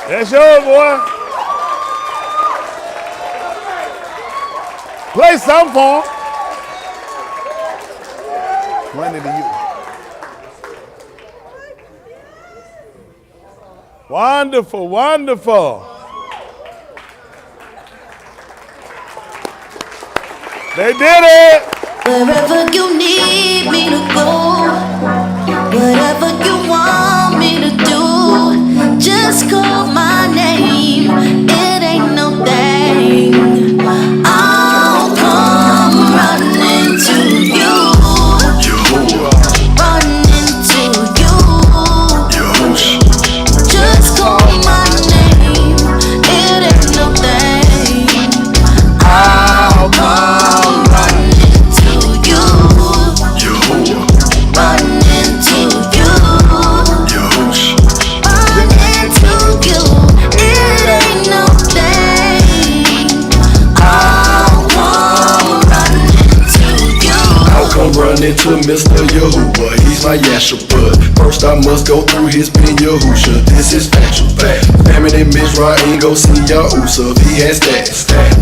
That's yours, boy. Play something for him. Money to you. Wonderful, wonderful. They did it. Wherever you need me to go, whatever you want me to do, just call my name. It ain't no thing. I'll come running to you. Running to you. Just call my name. It ain't no thing. I'll come running to you. Running to you. Running to you. It ain't no thing. I'll come running to you. I'll come running to Mr. Yahuwah, he's my Yashua. First I must go through his Ben Yahusha. This is factual fact. Famine in Mizraim, go see Yahusha, he has that.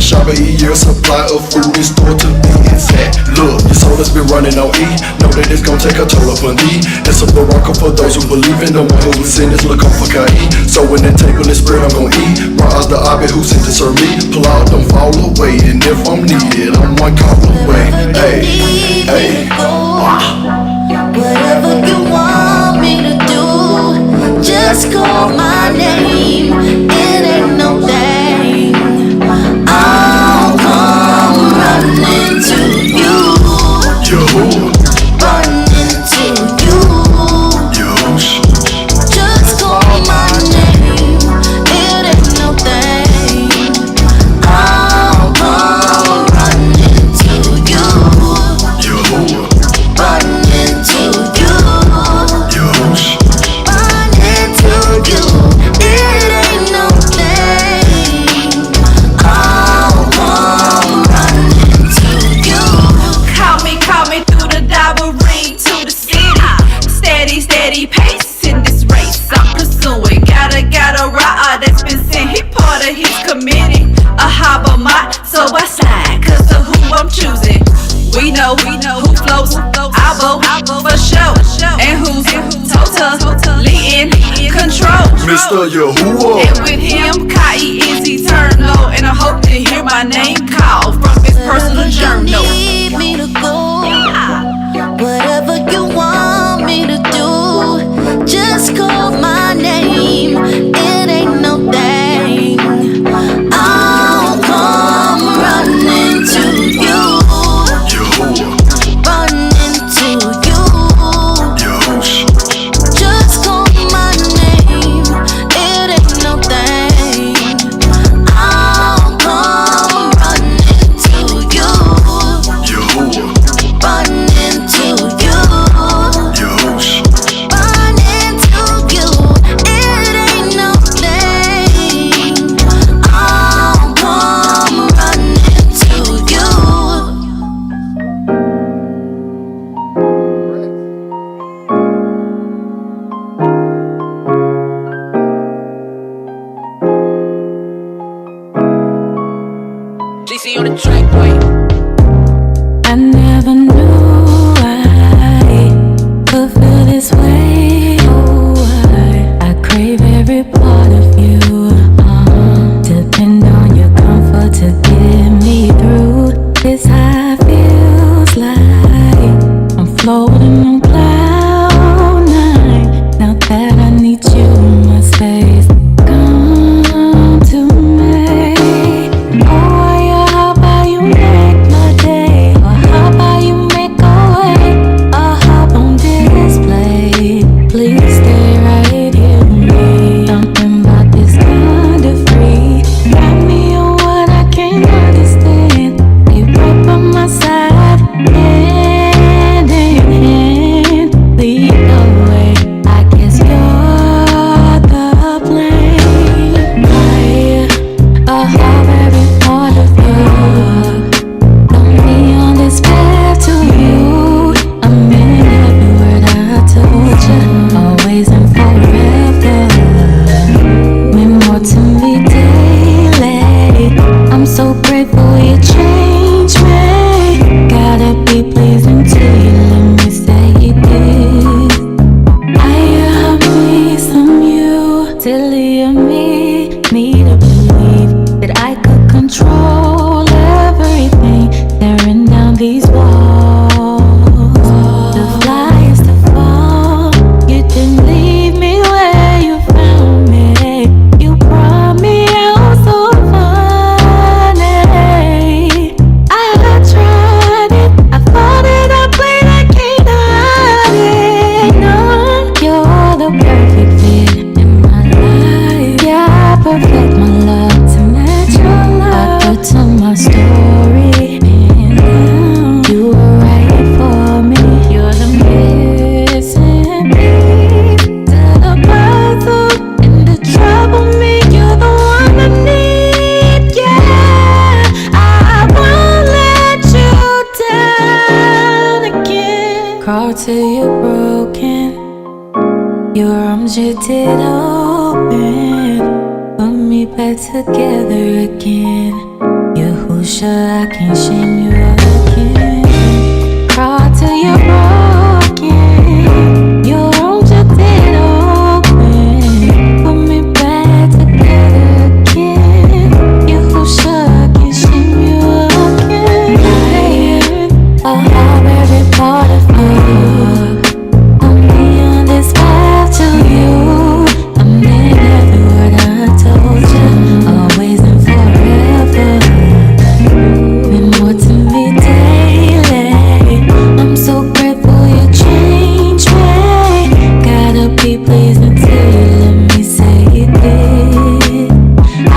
Shop a year supply of food is stored to be exact. Look, your soul has been running on E. Know that it's gonna take a toll upon thee. It's a baraka for those who believe in the one who is in this look on for Kai. So when that table is spread, I'm gonna eat. Rise the Abed who sent to serve me. Pull out, don't fall away. And if I'm needed, I'm one call away. Hey, hey. Whatever you want me to do, just call my name. It ain't no thing. I'll come running to you. Running to you. Just call my name. It ain't no thing. I'll come running to you. Running to you. Running to you. It ain't no thing. I'll come running to you. Call me through the Ring to the city. Steady pace in this race I'm pursuing. Got a rider that's been sent. He part of his committee. A Habamat, so I slide, cause of who I'm choosing. We know who flows, Abo for show, and who's totally in control. Mr. Yahuwah. And with him, Kai is eternal, and I hope to hear my name called from his personal journal. Need me to go, whatever you want me to do, just call my name. It ain't no thing. I'll come running to you. Running to you. Just call my name. It ain't no thing. I'll come running to you. Running to you. Running to you. It ain't no thing. I'll come running to you. GC on the track, wait. I never knew I could feel this way. Oh, I crave every part of you. Depend on your comfort to get me through. This how it feels like I'm floating on cloud nine. Now that I need you in my space, come to me. arms you did open, put me back together again. Yahusha, I can't shame you again. Crawl till you're broken. Your arms you did open, put me back together again. Yahusha, I can't shame you again. I'll have every part of you. I'm beyond this path to you. I meant every word I told you, always and forever. Mean more to me daily. I'm so grateful you changed me. Gotta be pleased until you let me say it. I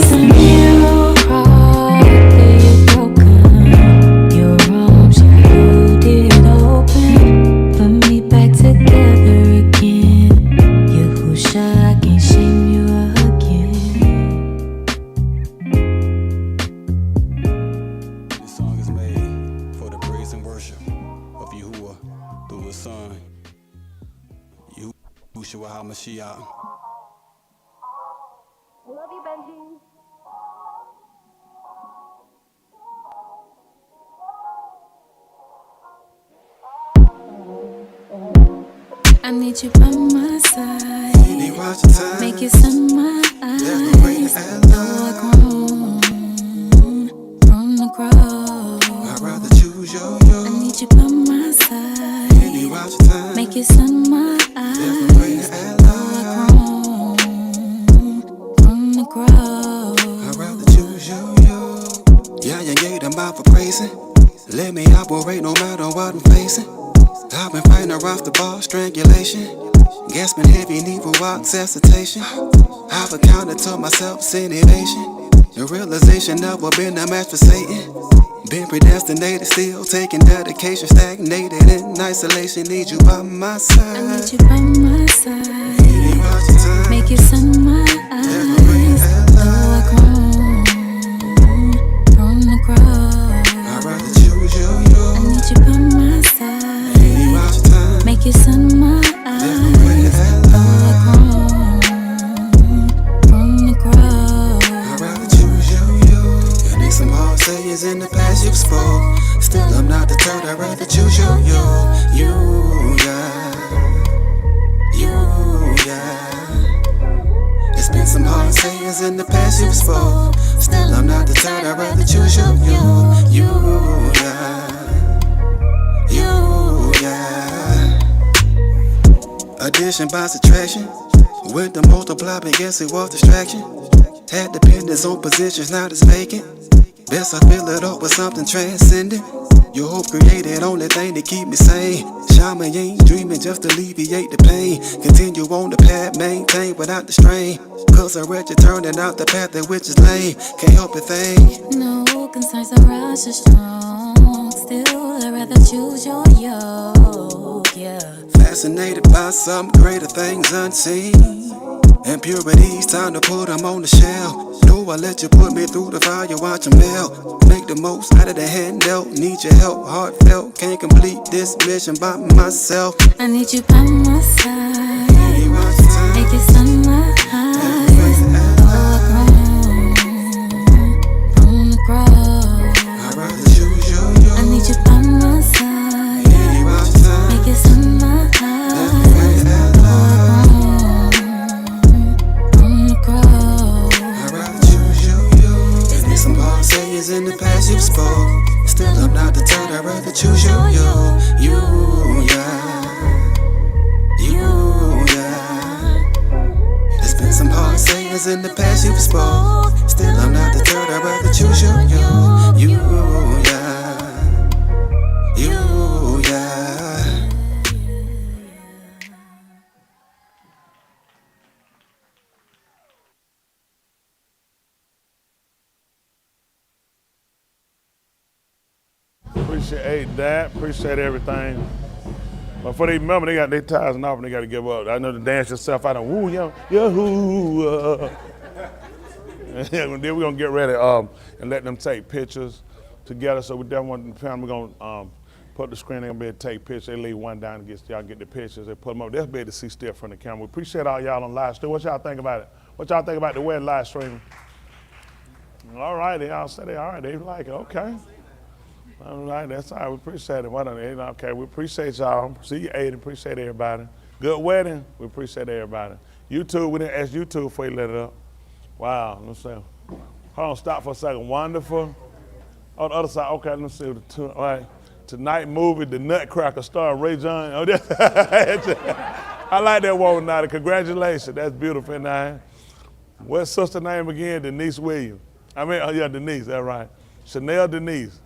some you crawl till you're broken. Your arms you did open, put me back together again. Yahusha, I can't shame you again. This song is made for the praise and worship of Yahuwah through his son, Yahushua HaMashiach. I need you by my side. Make you sun my eyes. Though I grown from the grow. I'd rather choose yo. I need you by my side. Make you sun my eyes. Though I grown from the grow. I'd rather choose yo. Yeah, you gave them out for praising. Let me operate no matter what I'm facing. I've been fighting around the bar, strangulation. Gasping heavy, need for resuscitation. I've accounted to myself, sin evasion. The realization never been a match for Satan. Been predestinated, still taking dedication. Stagnated in isolation, need you by my side. I need you by my side. Make you sun my eyes. Though I grown from the grow. I'd rather choose you. I need you by my side. Make you sun my eyes. Though I grown from the grow. I'd rather choose you. I need some hard sayings in the past you spoke. Still I'm not deterred, I'd rather choose you. You, yeah. It's been some hard sayings in the past you spoke. Still I'm not deterred, I'd rather choose you. You, yeah. Addition by subtraction. With the multiply, but guess it was distraction. Had dependence on positions, now it's vacant. Best I fill it up with something transcendent. Your hope created, only thing to keep me sane. Shaman ain't dreaming, just alleviate the pain. Continue on the path, maintain without the strain. Cause I read you turning out the path that which is lame. Can't help it think. No concerns are rush are strong. Still, I'd rather choose your yoke, yeah. Fascinated by some greater things unseen. Impurities, time to put them on the shelf. Know I let you put me through the fire, watch them melt. Make the most out of the hand dealt. Need your help, heartfelt. Can't complete this mission by myself. I need you by my side. Make you sun my eyes. Though I grown from the grow. I'd rather choose you. I need you by my side. Make you sun my eyes. Though I grown from the grow. I'd rather choose you. There's some hard sayings in the past you spoke. Still I'm not deterred, I'd rather choose you. You, yeah. There's been some hard sayings in the past you spoke. Still I'm not deterred, I'd rather choose you. You, yeah. Appreciate that. Appreciate everything. But before they remember, they got their tithes and offering they got to give up. I know to dance yourself out of woo, yahoo. And then we're going to get ready and let them take pictures together. So we definitely want the family, we're going to put the screen in, be able to take pictures. They leave one down and y'all get the pictures. They put them up. They'll be able to see still from the camera. We appreciate all y'all on live stream. What y'all think about it? What y'all think about the wedding live stream? All right, they all said all right. They like it. Okay. All right, that's all right. We appreciate it. Okay, we appreciate y'all. See you, Aiden. Appreciate everybody. Good wedding. We appreciate everybody. YouTube, we didn't ask YouTube before you let it up. Wow, let's see. Hold on, stop for a second. Wonderful. On the other side, okay, let me see. All right. Tonight movie, The Nutcracker, starring Ray John. Oh, I like that woman now. Congratulations. That's beautiful. Now, what's sister name again? Denise Williams. Yeah, Denise. That's right. Chanel Denise.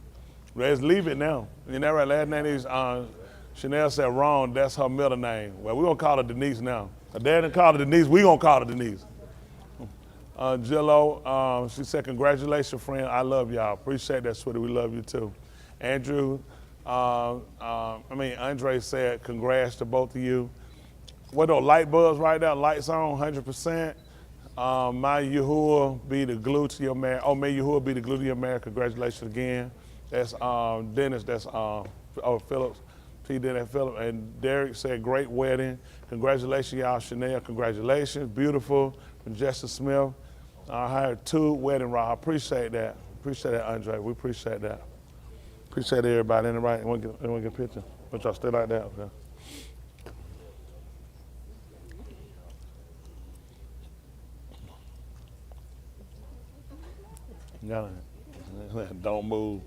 Let's leave it now. You know, right? Last name is Chanel said wrong. That's her middle name. Well, we're going to call her Denise now. Her dad didn't call her Denise. We're going to call her Denise. Jillo, she said, congratulations, friend. I love y'all. Appreciate that, sweetie. We love you, too. Andrew, Andre said, congrats to both of you. What those light bulbs right there? Lights on, 100%. My Yahuwah be the glue to your marriage. Oh, may Yahuwah be the glue to your marriage. Congratulations again. That's Dennis. That's Phillips. P. Dennis Phillips. And Derek said, great wedding. Congratulations, y'all. Chanel, congratulations. Beautiful. From Jessica Smith. I hired 2 wedding rods. I appreciate that. Appreciate that, Andre. We appreciate that. Appreciate everybody in the right. Want to get a picture? But y'all stay like that, okay? Got it. Don't move.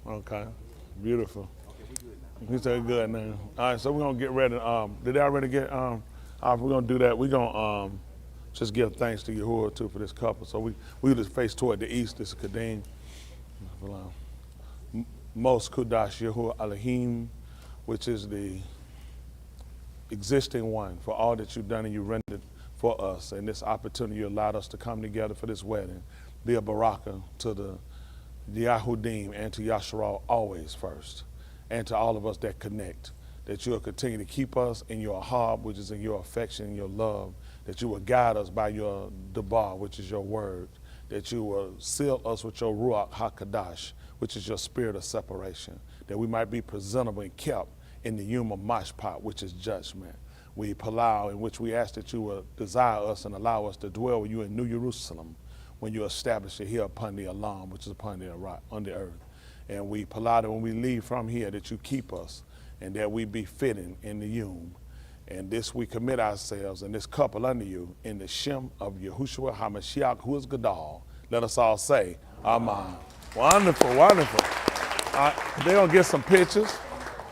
Okay, beautiful. We said good now. All right, so we're gonna get ready. Did I already get? We're gonna do that. We're gonna just give thanks to Yahuwah too for this couple. So we just face toward the east. This is Kadeem. Most Kudash Yahuwah Elohim, which is the existing one for all that you've done and you rendered for us. And this opportunity you allowed us to come together for this wedding. Be a baraka to the Yahudim and to Yasharal always first. And to all of us that connect, that you'll continue to keep us in your heart, which is in your affection, and your love, that you will guide us by your debar, which is your word, that you will seal us with your Ruach HaKadosh, which is your spirit of separation, that we might be presentable and kept in the Yuma Mashpat, which is judgment. We Palau, in which we ask that you will desire us and allow us to dwell with you in New Jerusalem when you establish it here upon the Alam, which is upon the on the earth. And we Palau that when we leave from here that you keep us and that we be fitting in the Yum. And this we commit ourselves and this couple under you in the Shem of Yahushua HaMashiach, who is Gadal. Let us all say, Amen. Wonderful, wonderful. They're going to get some pictures.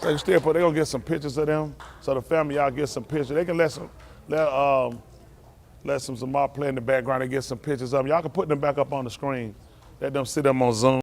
So they're going to get some pictures of them. So the family, y'all get some pictures. They can let some Zamar play in the background and get some pictures of them. Y'all can put them back up on the screen. Let them see them on Zoom.